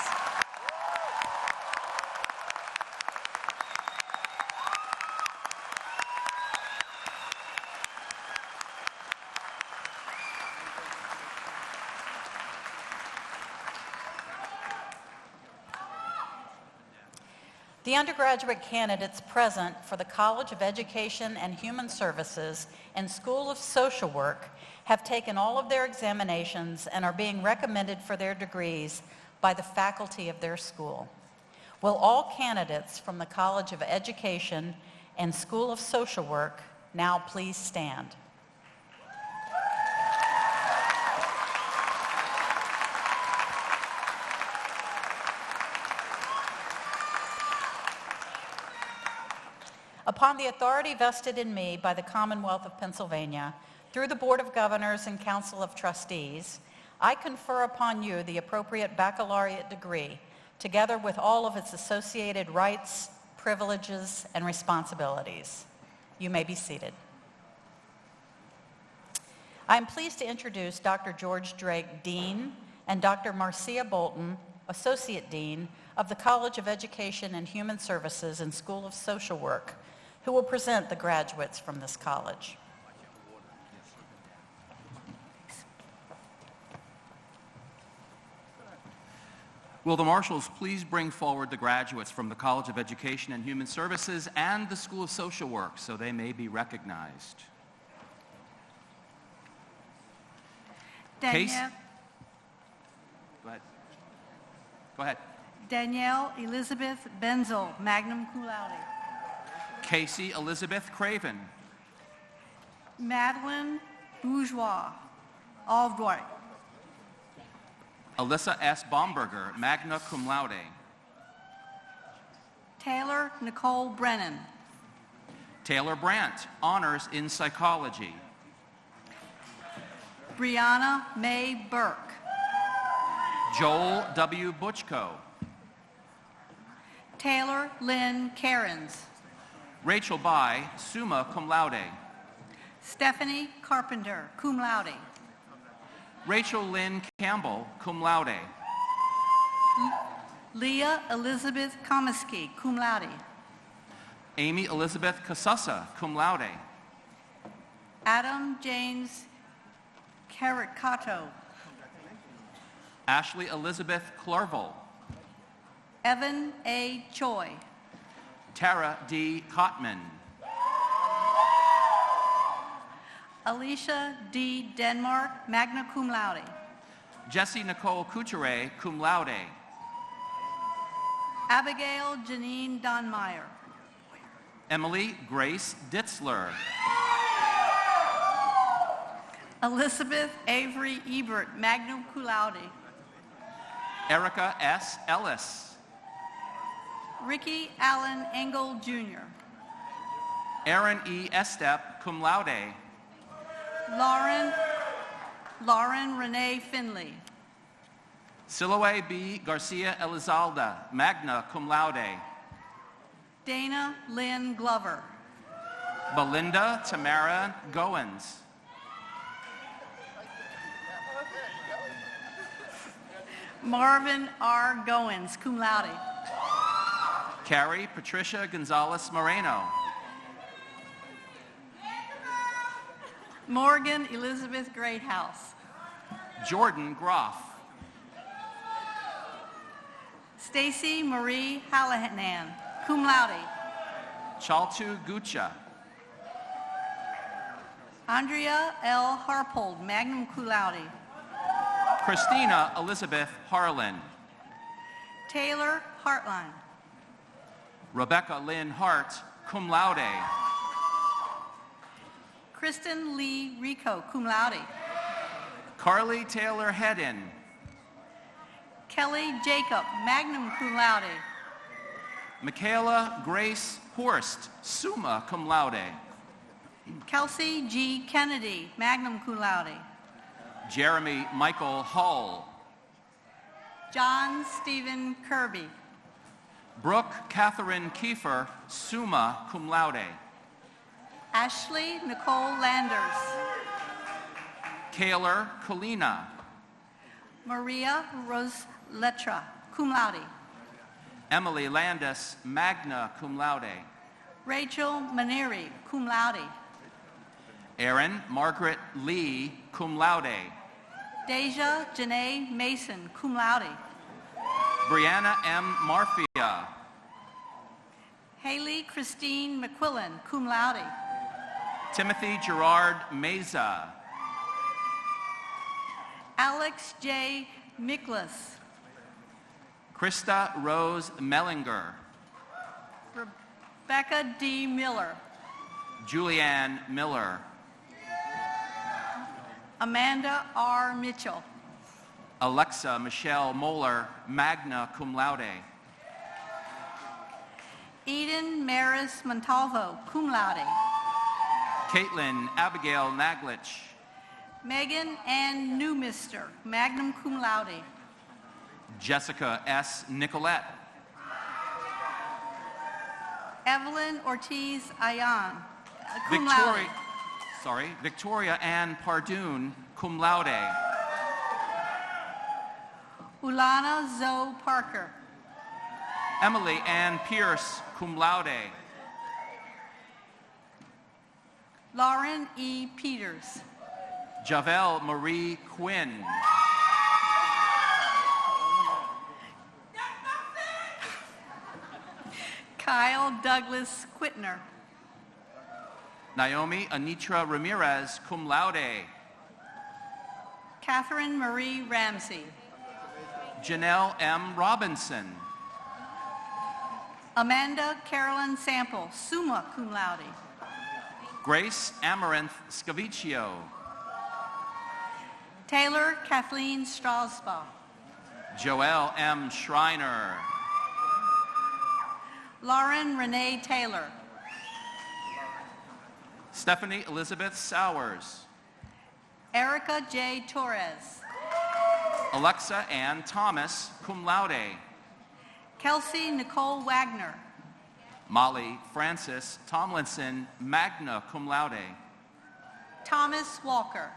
The undergraduate candidates present for the College of Education and Human Services and School of Social Work have taken all of their examinations and are being recommended for their degrees by the faculty of their school. Will all candidates from the College of Education and School of Social Work now please stand? Upon the authority vested in me by the Commonwealth of Pennsylvania, through the Board of Governors and Council of Trustees, I confer upon you the appropriate baccalaureate degree, together with all of its associated rights, privileges, and responsibilities. You may be seated. I am pleased to introduce Dr. George Drake, Dean, and Dr. Marcia Bolton, Associate Dean of the College of Education and Human Services and School of Social Work, who will present the graduates from this college. Will the marshals please bring forward the graduates from the College of Education and Human Services and the School of Social Work so they may be recognized. Case? Go ahead. Go ahead. Danielle Elizabeth Benzel, magna cum laude. Casey Elizabeth Craven. Madeline Bourgeois, Albright. Alyssa S. Bomberger, magna cum laude. Taylor Nicole Brennan. Taylor Brandt, honors in psychology. Brianna May Burke. Joel W. Butchko. Taylor Lynn Cairns. Rachel Bai, summa cum laude. Stephanie Carpenter, cum laude. Rachel Lynn Campbell, cum laude. Leah Elizabeth Komisky, cum laude. Amy Elizabeth Casassa, cum laude. Adam James Caricato. Ashley Elizabeth Clerval. Evan A. Choi. Tara D. Kottman. Alicia D. Denmark, magna cum laude. Jessie Nicole Couture, cum laude. Abigail Janine Donmeyer. Emily Grace Ditzler. Elizabeth Avery Ebert, magna cum laude. Erica S. Ellis. Ricky Allen Engel, Jr. Aaron E. Estep, cum laude. Lauren Renee Finley. Siloe B. Garcia Elizalde, magna cum laude. Dana Lynn Glover. Belinda Tamara Goins. Marvin R. Goins, cum laude. Carrie Patricia Gonzalez Moreno. Morgan Elizabeth Greathouse. Jordan Groff. Stacy Marie Hallahan, cum laude. Chaltu Gucha. Andrea L. Harpold, magna cum laude. Christina Elizabeth Harlan. Taylor Hartline. Rebecca Lynn Hart, cum laude. Kristen Lee Rico, cum laude. Carly Taylor Hedden. Kelly Jacob, magna cum laude. Michaela Grace Horst, summa cum laude. Kelsey G. Kennedy, magna cum laude. Jeremy Michael Hull. John Stephen Kirby. Brooke Catherine Kiefer, summa cum laude. Ashley Nicole Landers. Kaylor Colina. Maria Rose Letra, cum laude. Emily Landis, magna cum laude. Rachel Maneri, cum laude. Erin Margaret Lee, cum laude. Deja Janae Mason, cum laude. Brianna M. Marfia. Haley Christine McQuillan, cum laude. Timothy Gerard Meza. Alex J. Miklas. Krista Rose Mellinger. Rebecca D. Miller. Julianne Miller. Amanda R. Mitchell. Alexa Michelle Moeller, magna cum laude. Eden Maris Montalvo, cum laude. Caitlin Abigail Naglich. Megan Ann Newmister, magna cum laude. Jessica S. Nicolette. Evelyn Ortiz Ayan, cum laude. Victoria Ann Pardoon, cum laude. Ulana Zoe Parker. Emily Ann Pierce, cum laude. Lauren E. Peters. Javel Marie Quinn. Kyle Douglas Quitner. Naomi Anitra Ramirez, cum laude. Catherine Marie Ramsey. Janelle M. Robinson. Amanda Carolyn Sample, summa cum laude. Grace Amaranth Scaviccio. Taylor Kathleen Strasbaugh. Joelle M. Schreiner. Lauren Renee Taylor. Stephanie Elizabeth Sowers. Erica J. Torres. Alexa Ann Thomas, cum laude. Kelsey Nicole Wagner. Molly Francis Tomlinson, magna cum laude. Thomas Walker.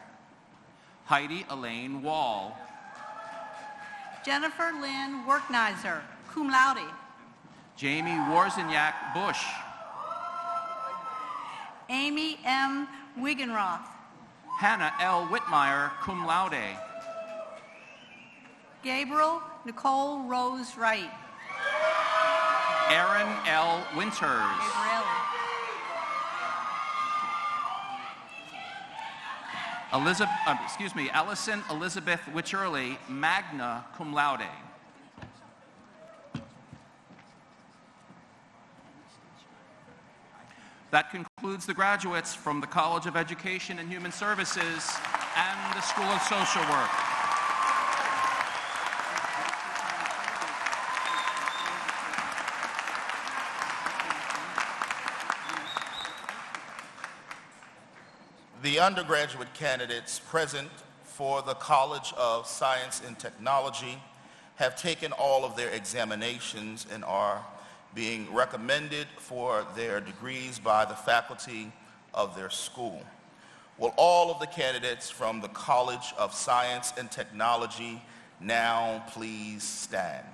Heidi Elaine Wall. Jennifer Lynn Worknizer, cum laude. Jamie Warzenyak Bush. Amy M. Wigenroth. Hannah L. Whitmire, cum laude. Gabriel Nicole Rose Wright. Aaron L. Winters. Allison Elizabeth Witcherly, magna cum laude. That concludes the graduates from the College of Education and Human Services and the School of Social Work. The undergraduate candidates present for the College of Science and Technology have taken all of their examinations and are being recommended for their degrees by the faculty of their school. Will all of the candidates from the College of Science and Technology now please stand?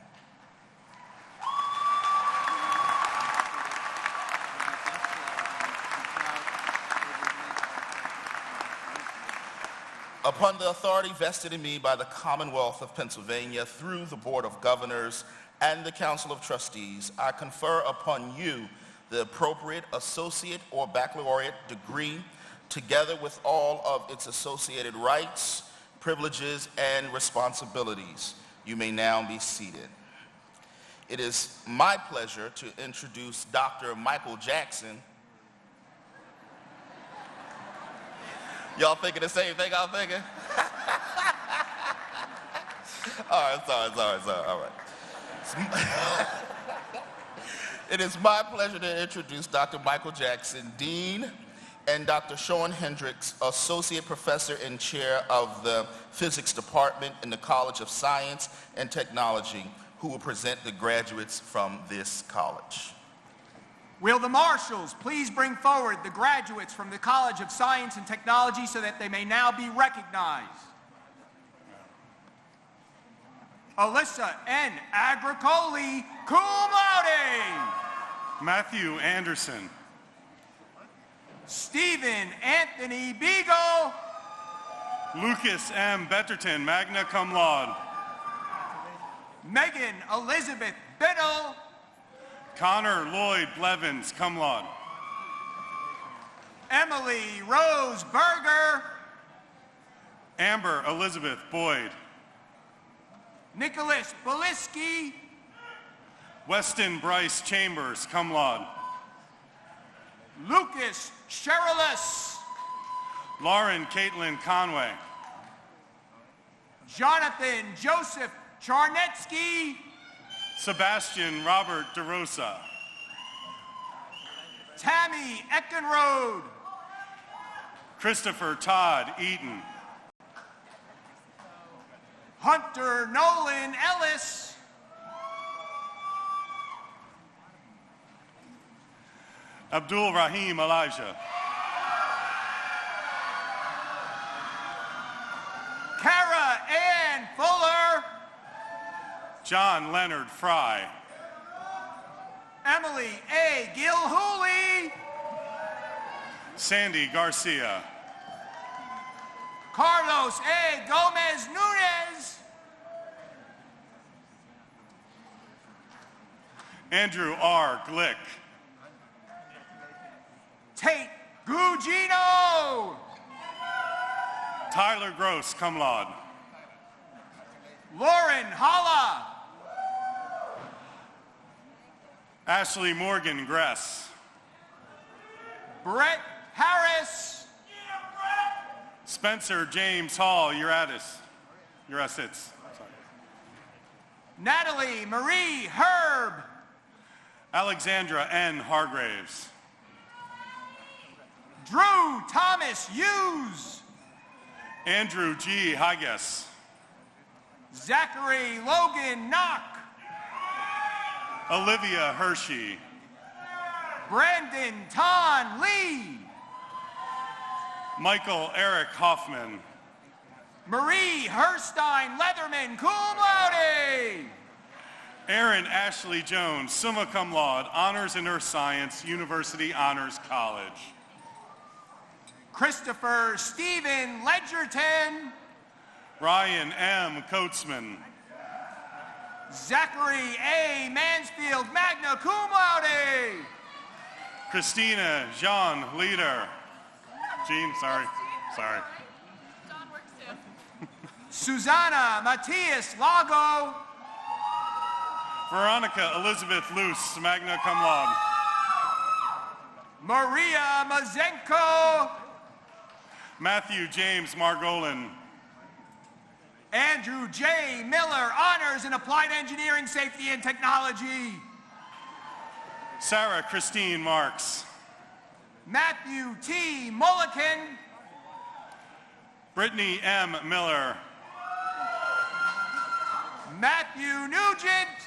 Upon the authority vested in me by the Commonwealth of Pennsylvania through the Board of Governors and the Council of Trustees, I confer upon you the appropriate associate or baccalaureate degree, together with all of its associated rights, privileges, and responsibilities. You may now be seated. It is my pleasure to introduce Dr. Michael Jackson. Y'all thinking the same thing I'm thinking? All right, sorry. All right. It is my pleasure to introduce Dr. Michael Jackson, Dean, and Dr. Sean Hendricks, Associate Professor and Chair of the Physics Department in the College of Science and Technology, who will present the graduates from this college. Will the marshals please bring forward the graduates from the College of Science and Technology so that they may now be recognized? Alyssa N. Agricoli, cum laude. Matthew Anderson. Stephen Anthony Beagle. Lucas M. Betterton, magna cum laude. Megan Elizabeth Biddle. Connor Lloyd Blevins, cum laude. Emily Rose Berger. Amber Elizabeth Boyd. Nicholas Beliski. Weston Bryce Chambers, cum laude. Lucas Sherilus. Lauren Caitlin Conway. Jonathan Joseph Charnetsky. Sebastian Robert DeRosa. Tammy Eckenrode. Christopher Todd Eaton. Hunter Nolan Ellis. Abdul Rahim Elijah. Kara Ann Fuller. John Leonard Fry. Emily A. Gilhooly. Sandy Garcia. Carlos A. Gomez Nunez. Andrew R. Glick. Tate Gugino. Tyler Gross, cum laude. Lauren Holla. Ashley Morgan Gress. Brett Harris. Spencer James Hall, Uratis. Natalie Marie Herb. Alexandra N. Hargraves. Drew Thomas Hughes. Andrew G. Higas. Zachary Logan Knock. Olivia Hershey. Brandon Ton Lee. Michael Eric Hoffman. Marie Herstein Leatherman, cum laude. Aaron Ashley Jones, summa cum laude, Honors in Earth Science, University Honors College. Christopher Stephen Ledgerton. Ryan M. Coatsman. Zachary A. Mansfield, magna cum laude. Christina Jean Leader. Jean, sorry. John works too. Susanna Matias Lago. Veronica Elizabeth Luce, magna cum laude. Maria Mazenko. Matthew James Margolin. Andrew J. Miller, Honors in Applied Engineering, Safety, and Technology. Sarah Christine Marks. Matthew T. Mulliken. Brittany M. Miller. Matthew Nugent.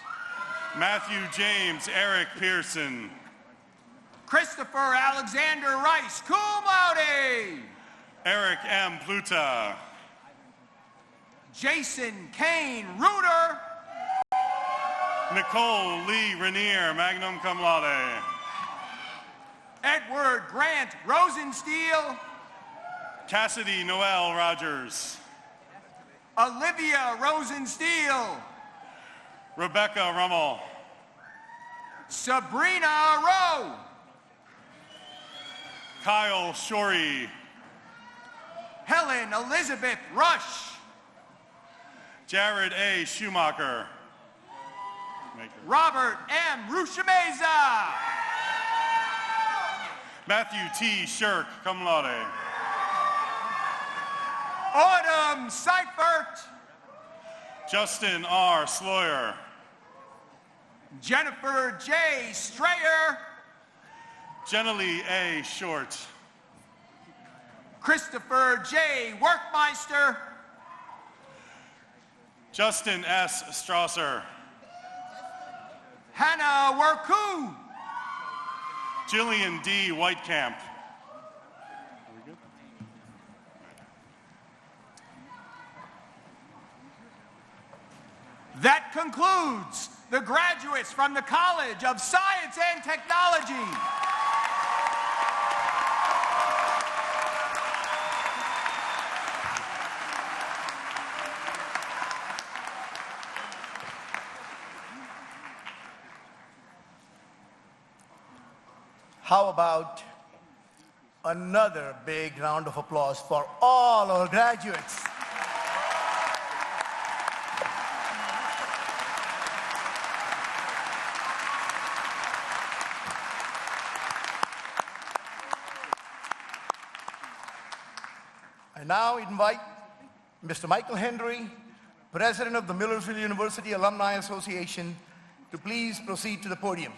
Matthew James Eric Pearson. Christopher Alexander Rice, cum laude. Eric M. Pluta. Jason Kane Reuter. Nicole Lee Rainier, magna cum laude. Edward Grant Rosensteel. Cassidy Noel Rogers. Olivia Rosensteel. Rebecca Rummel. Sabrina Rowe. Kyle Shorey. Helen Elizabeth Rush. Jared A. Schumacher. Robert M. Rushameza. Matthew T. Shirk, cum laude. Autumn Seifert. Justin R. Sloyer. Jennifer J. Strayer. Jenny A. Short. Christopher J. Workmeister. Justin S. Strasser. Hannah Worku. Jillian D. Whitecamp. That concludes the graduates from the College of Science and Technology. How about another big round of applause for all our graduates? I now invite Mr. Michael Henry, President of the Millersville University Alumni Association, to please proceed to the podium.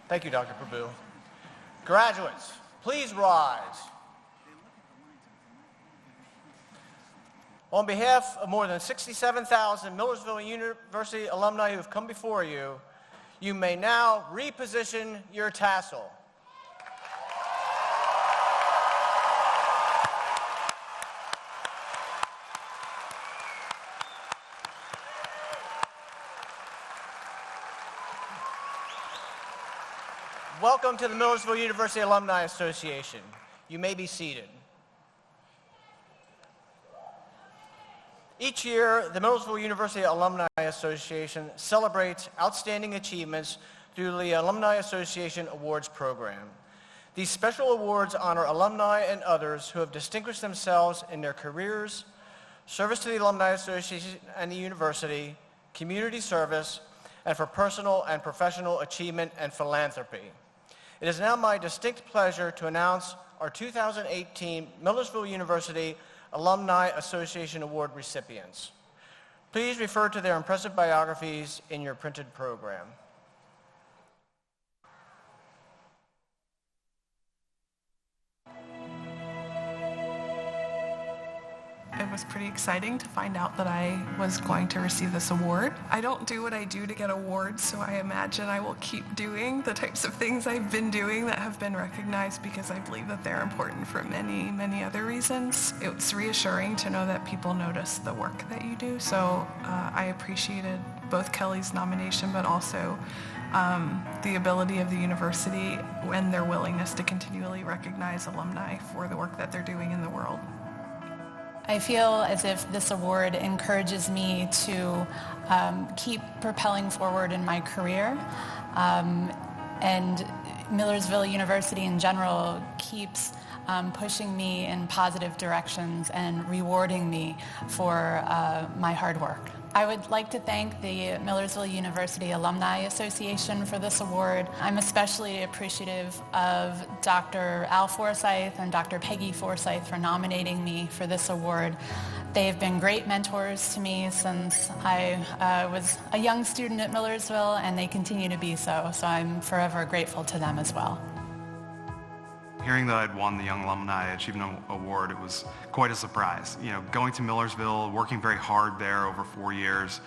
Thank you, Dr. Prabhu. Graduates, please rise. On behalf of more than 67,000 Millersville University alumni who have come before you, you may now reposition your tassel. Welcome to the Millersville University Alumni Association. You may be seated. Each year, the Millersville University Alumni Association celebrates outstanding achievements through the Alumni Association Awards program. These special awards honor alumni and others who have distinguished themselves in their careers, service to the Alumni Association and the university, community service, and for personal and professional achievement and philanthropy. It is now my distinct pleasure to announce our 2018 Millersville University Alumni Association Award recipients. Please refer to their impressive biographies in your printed program. It was pretty exciting to find out that I was going to receive this award. I don't do what I do to get awards, so I imagine I will keep doing the types of things I've been doing that have been recognized because I believe that they're important for many, many other reasons. It's reassuring to know that people notice the work that you do, so I appreciated both Kelly's nomination, but also the ability of the university and their willingness to continually recognize alumni for the work that they're doing in the world. I feel as if this award encourages me to keep propelling forward in my career, and Millersville University in general keeps pushing me in positive directions and rewarding me for my hard work. I would like to thank the Millersville University Alumni Association for this award. I'm especially appreciative of Dr. Al Forsyth and Dr. Peggy Forsyth for nominating me for this award. They have been great mentors to me since I was a young student at Millersville, and they continue to be so. So I'm forever grateful to them as well. Hearing that I'd won the Young Alumni Achievement Award, it was quite a surprise. You know, going to Millersville, working very hard there over 4 years,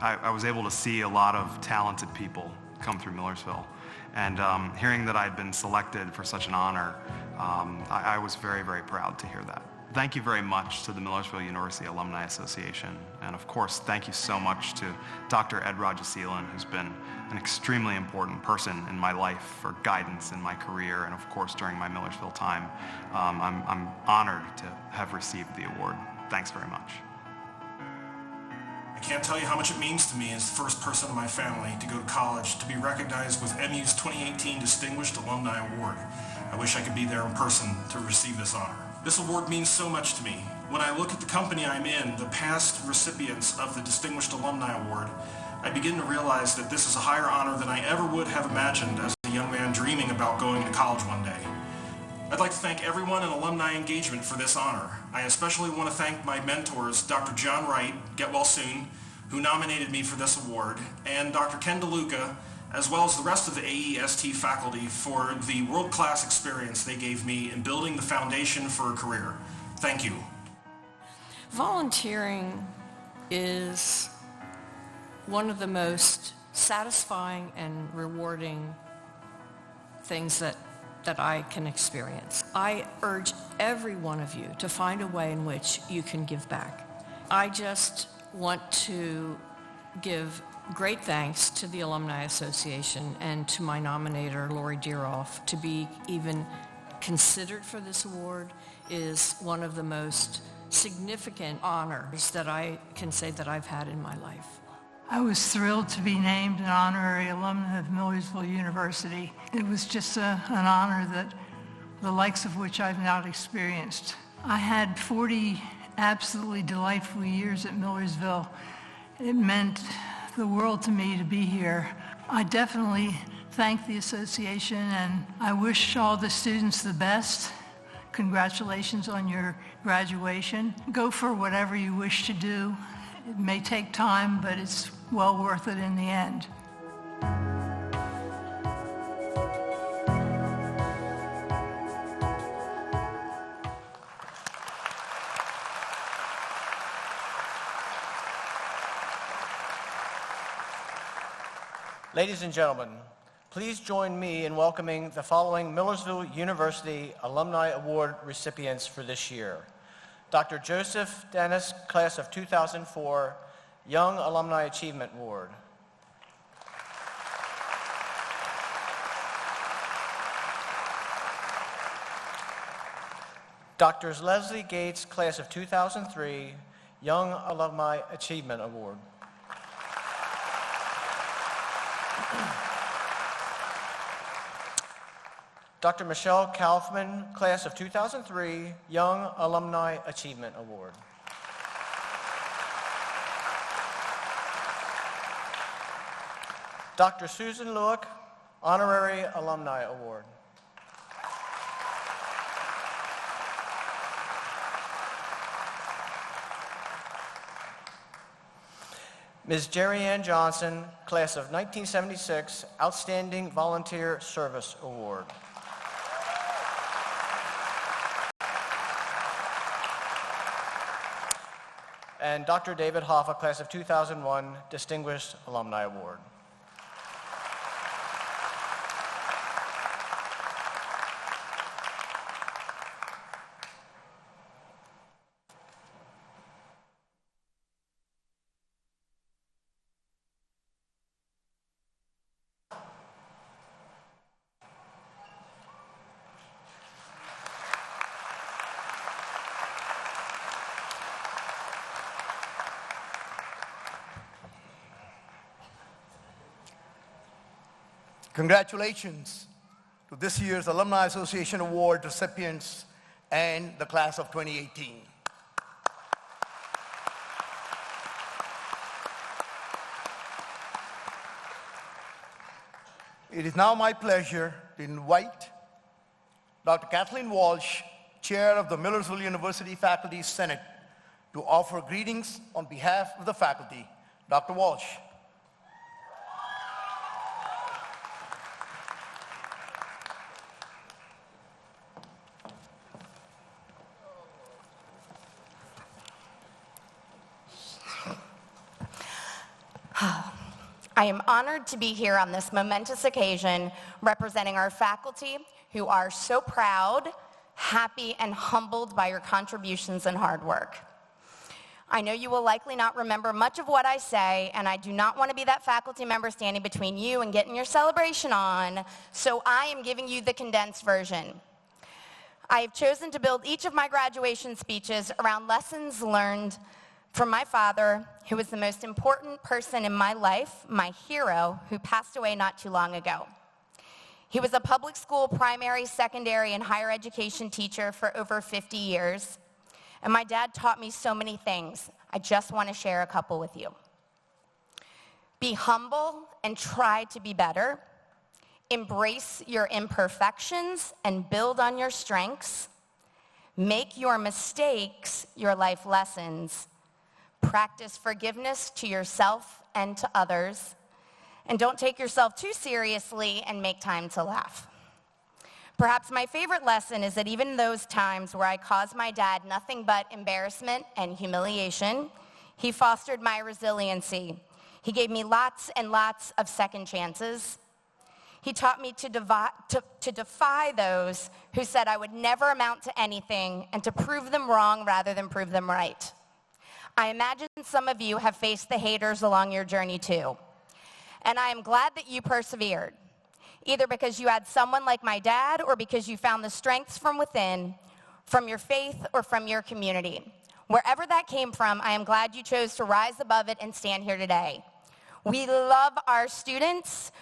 I was able to see a lot of talented people come through Millersville. And hearing that I'd been selected for such an honor, I was very, very proud to hear that. Thank you very much to the Millersville University Alumni Association. And of course, thank you so much to Dr. Ed Rajaseelan, who's been an extremely important person in my life for guidance in my career and of course during my Millersville time. I'm honored to have received the award. Thanks very much. I can't tell you how much it means to me as the first person in my family to go to college to be recognized with MU's 2018 Distinguished Alumni Award. I wish I could be there in person to receive this honor. This award means so much to me. When I look at the company I'm in, the past recipients of the Distinguished Alumni Award, I begin to realize that this is a higher honor than I ever would have imagined as a young man dreaming about going to college one day. I'd like to thank everyone in alumni engagement for this honor. I especially want to thank my mentors, Dr. John Wright, get well soon, who nominated me for this award, and Dr. Ken DeLuca, as well as the rest of the AEST faculty for the world-class experience they gave me in building the foundation for a career. Thank you. Volunteering is one of the most satisfying and rewarding things that I can experience. I urge every one of you to find a way in which you can give back. I just want to give great thanks to the Alumni Association and to my nominator, Lori Deeroff. To be even considered for this award is one of the most significant honors that I can say that I've had in my life. I was thrilled to be named an honorary alumna of Millersville University. It was just an honor that the likes of which I've not experienced. I had 40 absolutely delightful years at Millersville. It meant the world to me to be here. I definitely thank the association and I wish all the students the best. Congratulations on your graduation. Go for whatever you wish to do. It may take time, but it's well worth it in the end. Ladies and gentlemen, please join me in welcoming the following Millersville University Alumni Award recipients for this year. Dr. Joseph Dennis, class of 2004, Young Alumni Achievement Award. Drs. Leslie Gates, class of 2003, Young Alumni Achievement Award. Dr. Michelle Kaufman, class of 2003, Young Alumni Achievement Award. Dr. Susan Lewick, Honorary Alumni Award. Ms. Jerry Ann Johnson, class of 1976, Outstanding Volunteer Service Award. And Dr. David Hoffa, class of 2001, Distinguished Alumni Award. Congratulations to this year's Alumni Association Award recipients and the class of 2018. It is now my pleasure to invite Dr. Kathleen Walsh, Chair of the Millersville University Faculty Senate, to offer greetings on behalf of the faculty. Dr. Walsh. I am honored to be here on this momentous occasion representing our faculty who are so proud, happy, and humbled by your contributions and hard work. I know you will likely not remember much of what I say, and I do not want to be that faculty member standing between you and getting your celebration on, so I am giving you the condensed version. I have chosen to build each of my graduation speeches around lessons learned from my father, who was the most important person in my life, my hero, who passed away not too long ago. He was a public school primary, secondary, and higher education teacher for over 50 years. And my dad taught me so many things. I just want to share a couple with you. Be humble and try to be better. Embrace your imperfections and build on your strengths. Make your mistakes your life lessons. Practice forgiveness to yourself and to others. And don't take yourself too seriously and make time to laugh. Perhaps my favorite lesson is that even in those times where I caused my dad nothing but embarrassment and humiliation, he fostered my resiliency. He gave me lots and lots of second chances. He taught me to defy those who said I would never amount to anything and to prove them wrong rather than prove them right. I imagine some of you have faced the haters along your journey too. And I am glad that you persevered, either because you had someone like my dad or because you found the strengths from within, from your faith, or from your community. Wherever that came from, I am glad you chose to rise above it and stand here today. We love our students.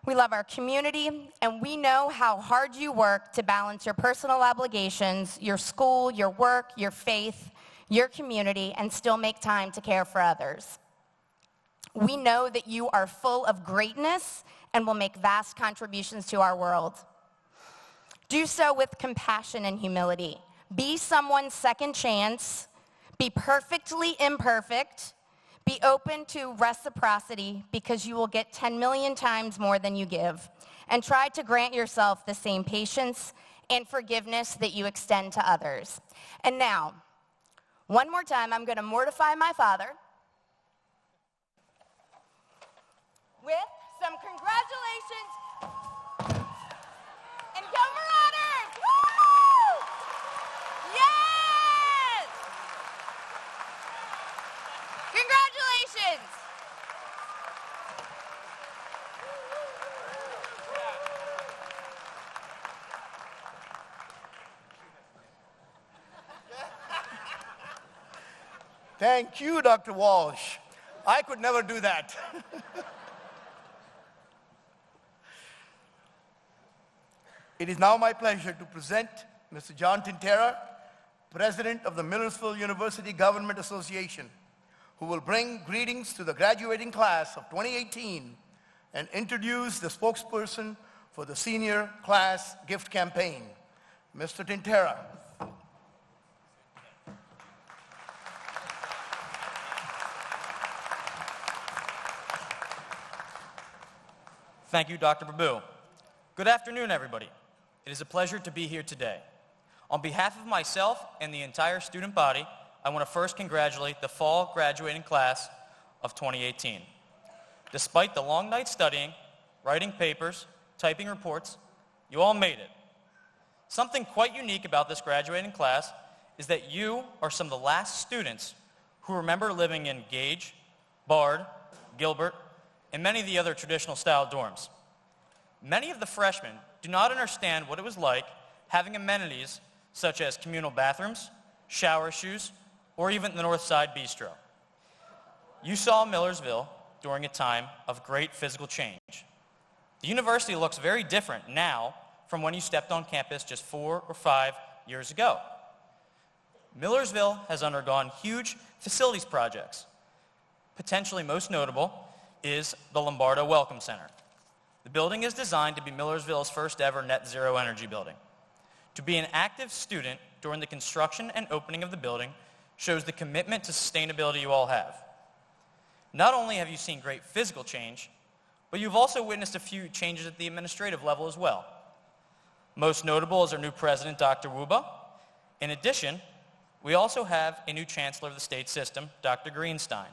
We love our community, and we know how hard you work to balance your personal obligations, your school, your work, your faith, your community, and still make time to care for others. We know that you are full of greatness and will make vast contributions to our world. Do so with compassion and humility. Be someone's second chance. Be perfectly imperfect. Be open to reciprocity because you will get 10 million times more than you give. And try to grant yourself the same patience and forgiveness that you extend to others. And now, one more time, I'm going to mortify my father with some congratulations and Gilmer honors. Woo! Yes! Congratulations! Thank you, Dr. Walsh. I could never do that. It is now my pleasure to present Mr. John Tintera, President of the Millersville University Government Association, who will bring greetings to the graduating class of 2018 and introduce the spokesperson for the senior class gift campaign. Mr. Tintera. Thank you, Dr. Babu. Good afternoon, everybody. It is a pleasure to be here today. On behalf of myself and the entire student body, I want to first congratulate the fall graduating class of 2018. Despite the long night studying, writing papers, typing reports, you all made it. Something quite unique about this graduating class is that you are some of the last students who remember living in Gage, Bard, Gilbert, and many of the other traditional style dorms. Many of the freshmen do not understand what it was like having amenities such as communal bathrooms, shower shoes, or even the North Side Bistro. You saw Millersville during a time of great physical change. The university looks very different now from when you stepped on campus just 4 or 5 years ago. Millersville has undergone huge facilities projects. Potentially most notable is the Lombardo Welcome Center. The building is designed to be Millersville's first ever net zero energy building. To be an active student during the construction and opening of the building shows the commitment to sustainability you all have. Not only have you seen great physical change, but you've also witnessed a few changes at the administrative level as well. Most notable is our new president, Dr. Wuba. In addition, we also have a new chancellor of the state system, Dr. Greenstein.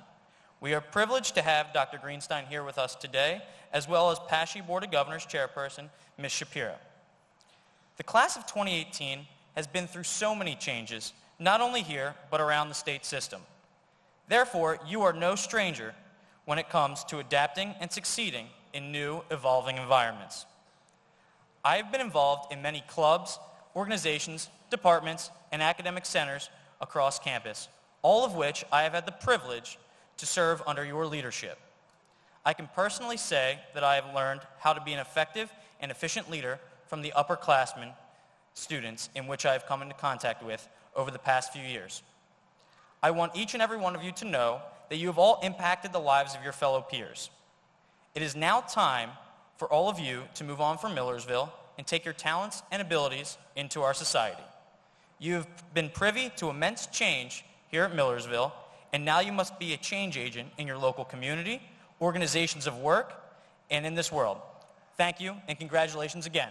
We are privileged to have Dr. Greenstein here with us today, as well as PASHE Board of Governors Chairperson, Ms. Shapiro. The class of 2018 has been through so many changes, not only here, but around the state system. Therefore, you are no stranger when it comes to adapting and succeeding in new, evolving environments. I have been involved in many clubs, organizations, departments, and academic centers across campus, all of which I have had the privilege to serve under your leadership. I can personally say that I have learned how to be an effective and efficient leader from the upperclassmen students in which I have come into contact with over the past few years. I want each and every one of you to know that you have all impacted the lives of your fellow peers. It is now time for all of you to move on from Millersville and take your talents and abilities into our society. You have been privy to immense change here at Millersville, and now you must be a change agent in your local community, organizations of work, and in this world. Thank you, and congratulations again.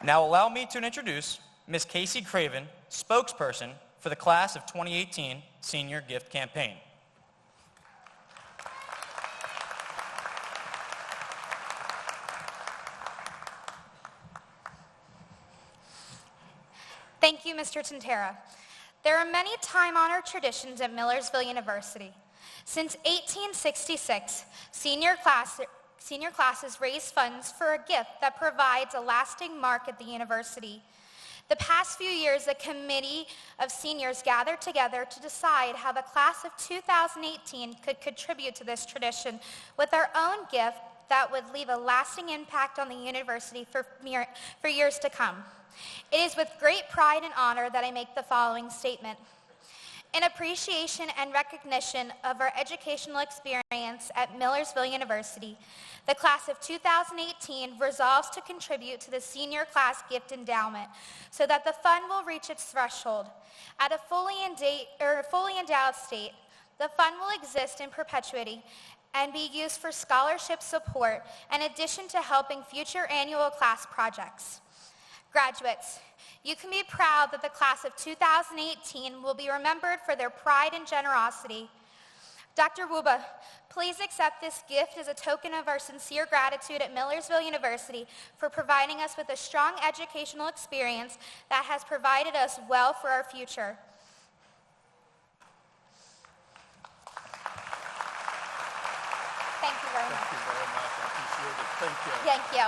Now allow me to introduce Ms. Casey Craven, spokesperson for the Class of 2018 Senior Gift Campaign. Thank you, Mr. Tintera. There are many time-honored traditions at Millersville University. Since 1866, senior classes raise funds for a gift that provides a lasting mark at the university. The past few years, a committee of seniors gathered together to decide how the class of 2018 could contribute to this tradition with our own gift that would leave a lasting impact on the university for years to come. It is with great pride and honor that I make the following statement. In appreciation and recognition of our educational experience at Millersville University, the class of 2018 resolves to contribute to the senior class gift endowment so that the fund will reach its threshold. At a fully endowed state, the fund will exist in perpetuity and be used for scholarship support in addition to helping future annual class projects. Graduates, you can be proud that the class of 2018 will be remembered for their pride and generosity. Dr. Wuba, please accept this gift as a token of our sincere gratitude at Millersville University for providing us with a strong educational experience that has provided us well for our future. Thank you very much. Thank you very much. I appreciate it. Thank you. Thank you.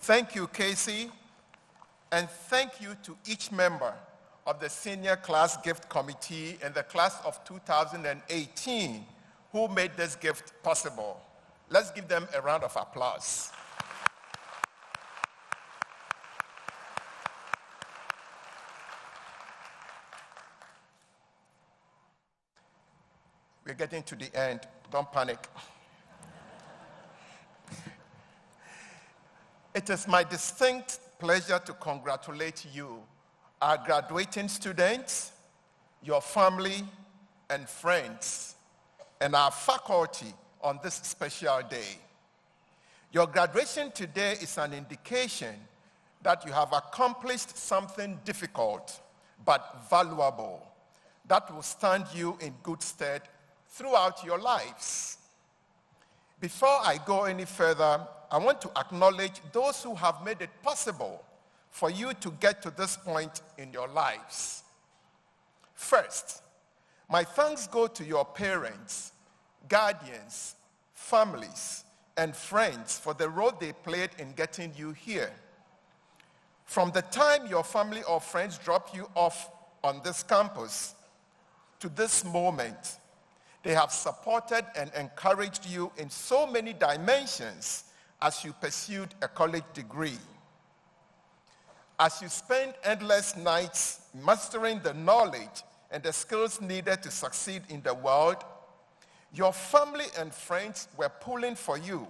Thank you, Casey, and thank you to each member of the Senior Class Gift Committee and the class of 2018 who made this gift possible. Let's give them a round of applause. We're getting to the end. Don't panic. It is my distinct pleasure to congratulate you, our graduating students, your family and friends, and our faculty on this special day. Your graduation today is an indication that you have accomplished something difficult but valuable that will stand you in good stead throughout your lives. Before I go any further, I want to acknowledge those who have made it possible for you to get to this point in your lives. First, my thanks go to your parents, guardians, families, and friends for the role they played in getting you here. From the time your family or friends drop you off on this campus to this moment, they have supported and encouraged you in so many dimensions as you pursued a college degree. As you spent endless nights mastering the knowledge and the skills needed to succeed in the world, your family and friends were pulling for you.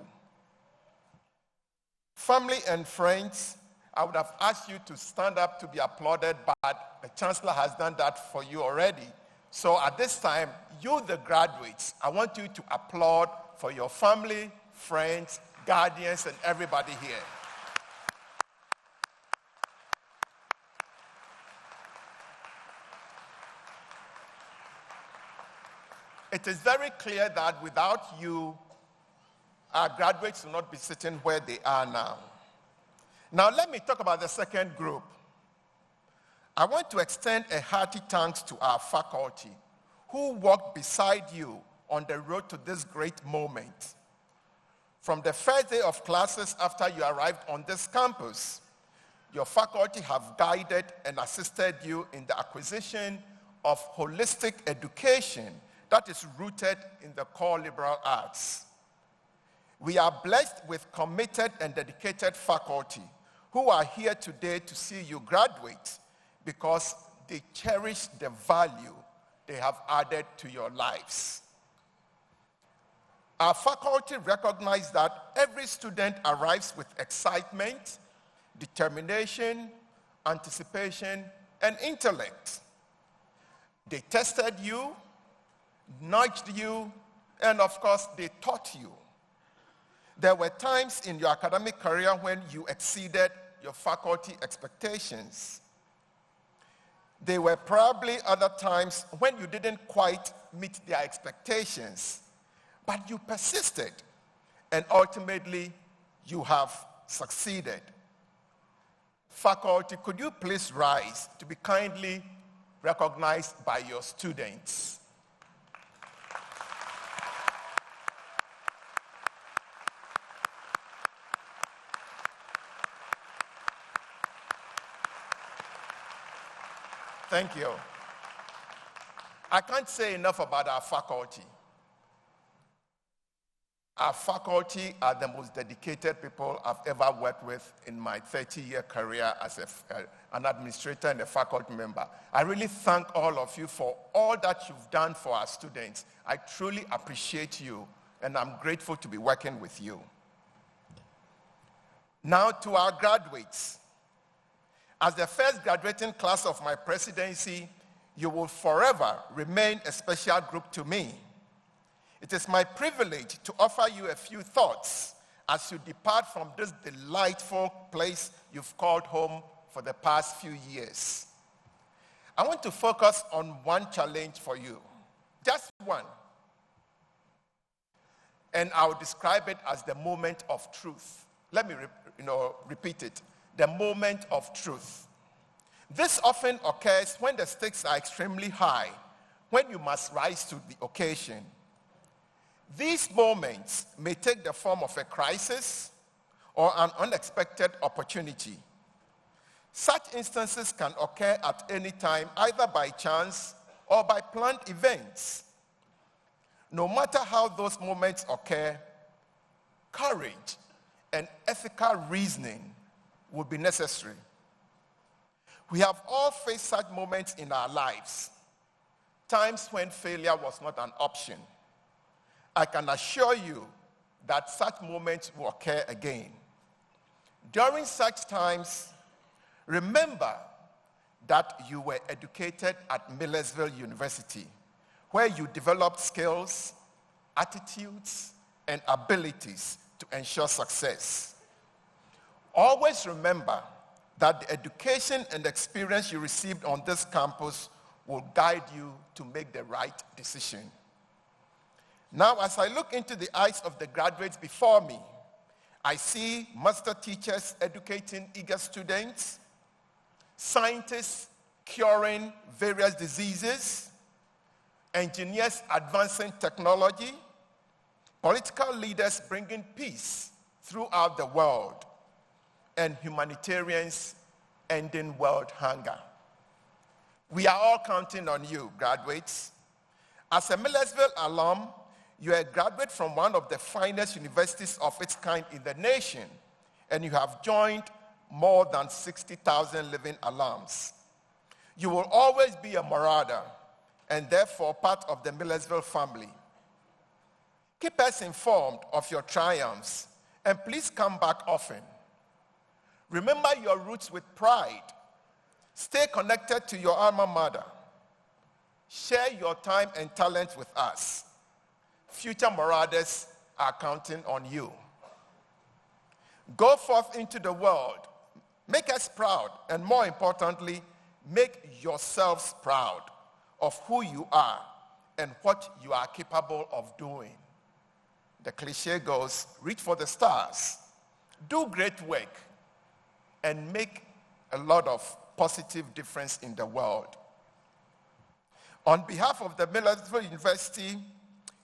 Family and friends, I would have asked you to stand up to be applauded, but the Chancellor has done that for you already. So at this time, you, the graduates, I want you to applaud for your family, friends, guardians, and everybody here. It is very clear that without you, our graduates will not be sitting where they are now. Now let me talk about the second group. I want to extend a hearty thanks to our faculty who walked beside you on the road to this great moment. From the first day of classes after you arrived on this campus, your faculty have guided and assisted you in the acquisition of holistic education that is rooted in the core liberal arts. We are blessed with committed and dedicated faculty who are here today to see you graduate because they cherish the value they have added to your lives. Our faculty recognize that every student arrives with excitement, determination, anticipation, and intellect. They tested you, nudged you, and of course, they taught you. There were times in your academic career when you exceeded your faculty expectations. There were probably other times when you didn't quite meet their expectations, but you persisted, and ultimately, you have succeeded. Faculty, could you please rise to be kindly recognized by your students? Thank you. I can't say enough about our faculty. Our faculty are the most dedicated people I've ever worked with in my 30-year career as an administrator and a faculty member. I really thank all of you for all that you've done for our students. I truly appreciate you, and I'm grateful to be working with you. Now to our graduates. As the first graduating class of my presidency, you will forever remain a special group to me. It is my privilege to offer you a few thoughts as you depart from this delightful place you've called home for the past few years. I want to focus on one challenge for you, just one. And I'll describe it as the moment of truth. Let me repeat it. The moment of truth. This often occurs when the stakes are extremely high, when you must rise to the occasion. These moments may take the form of a crisis or an unexpected opportunity. Such instances can occur at any time, either by chance or by planned events. No matter how those moments occur, courage and ethical reasoning will be necessary. We have all faced such moments in our lives, times when failure was not an option. I can assure you that such moments will occur again. During such times, remember that you were educated at Millersville University, where you developed skills, attitudes, and abilities to ensure success. Always remember that the education and experience you received on this campus will guide you to make the right decision. Now, as I look into the eyes of the graduates before me, I see master teachers educating eager students, scientists curing various diseases, engineers advancing technology, political leaders bringing peace throughout the world, and humanitarians ending world hunger. We are all counting on you, graduates. As a Millersville alum, you are a graduate from one of the finest universities of its kind in the nation, and you have joined more than 60,000 living alums. You will always be a marauder, and therefore part of the Millersville family. Keep us informed of your triumphs, and please come back often. Remember your roots with pride. Stay connected to your alma mater. Share your time and talent with us. Future Marauders are counting on you. Go forth into the world. Make us proud, and more importantly, make yourselves proud of who you are and what you are capable of doing. The cliche goes, reach for the stars, do great work, and make a lot of positive difference in the world. On behalf of the Millersville University,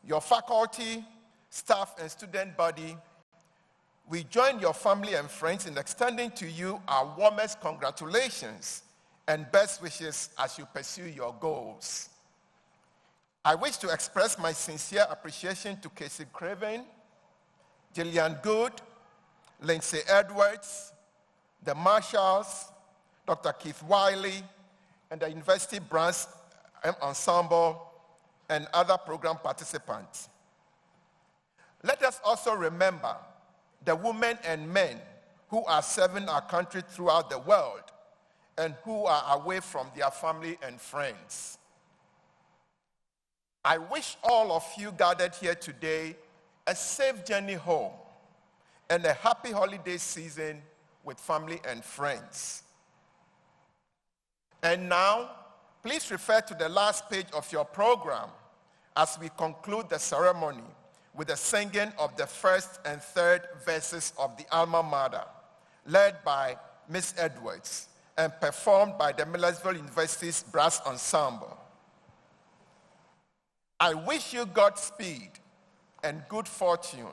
your faculty, staff, and student body, we join your family and friends in extending to you our warmest congratulations and best wishes as you pursue your goals. I wish to express my sincere appreciation to Casey Craven, Jillian Good, Lindsay Edwards, the Marshalls, Dr. Keith Wiley, and the University Brass Ensemble, and other program participants. Let us also remember the women and men who are serving our country throughout the world and who are away from their family and friends. I wish all of you gathered here today a safe journey home and a happy holiday season with family and friends. And now, please refer to the last page of your program as we conclude the ceremony with the singing of the first and third verses of the Alma Mater, led by Ms. Edwards and performed by the Millersville University's Brass Ensemble. I wish you Godspeed and good fortune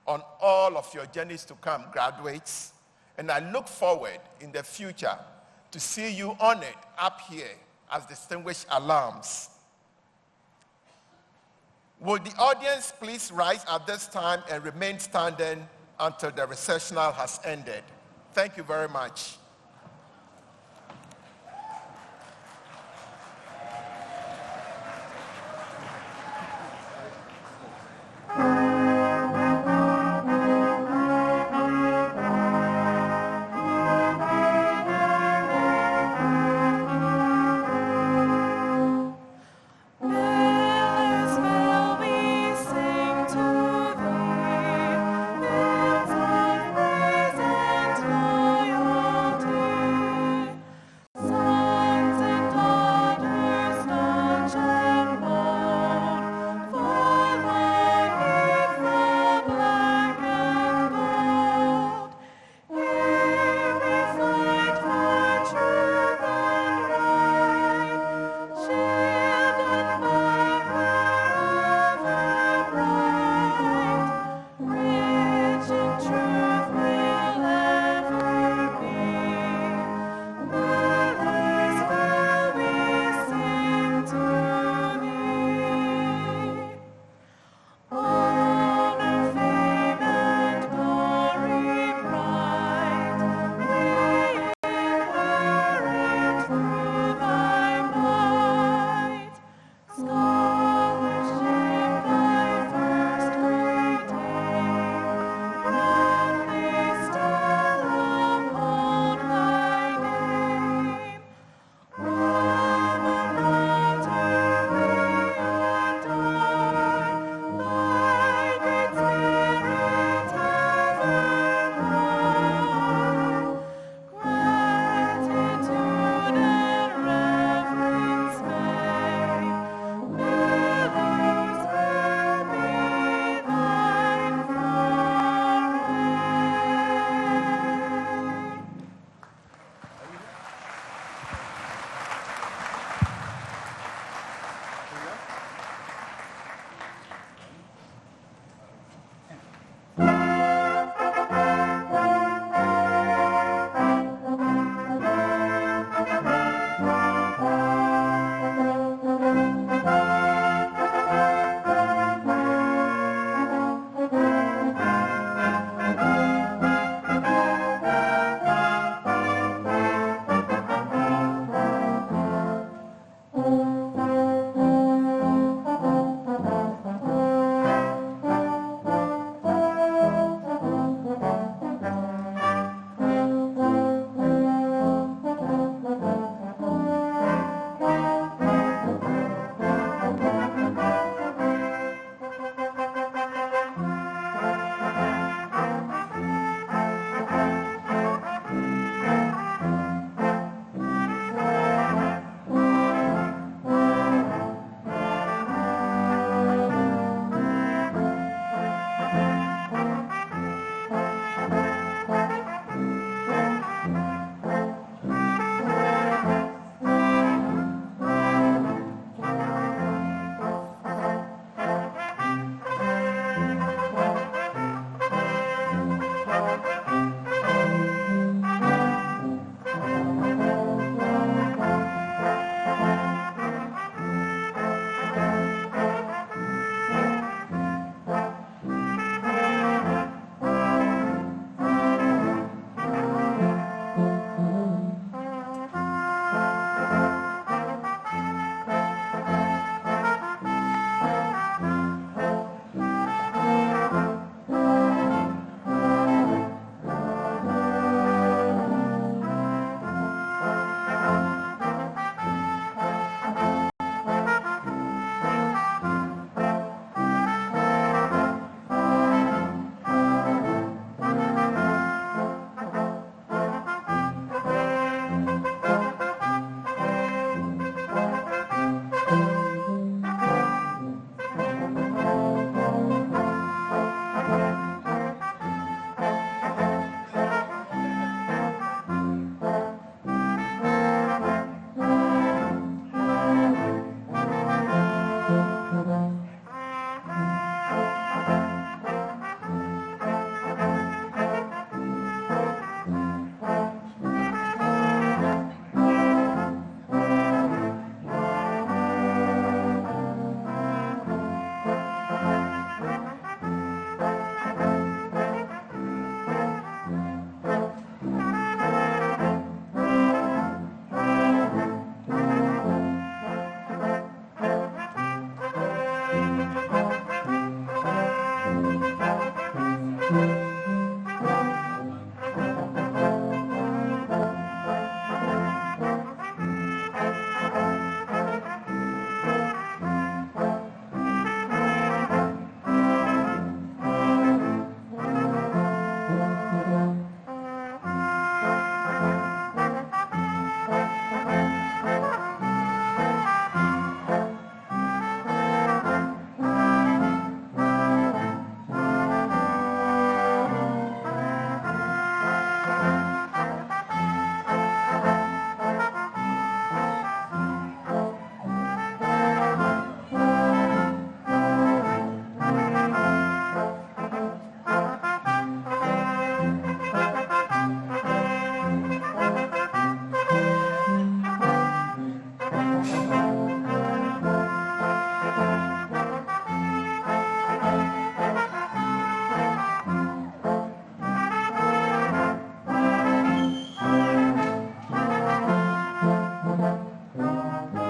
on all of your journeys to come, graduates, and I look forward in the future to see you honored up here as distinguished alums. Will the audience please rise at this time and remain standing until the recessional has ended? Thank you very much. Praise and loyalty. you.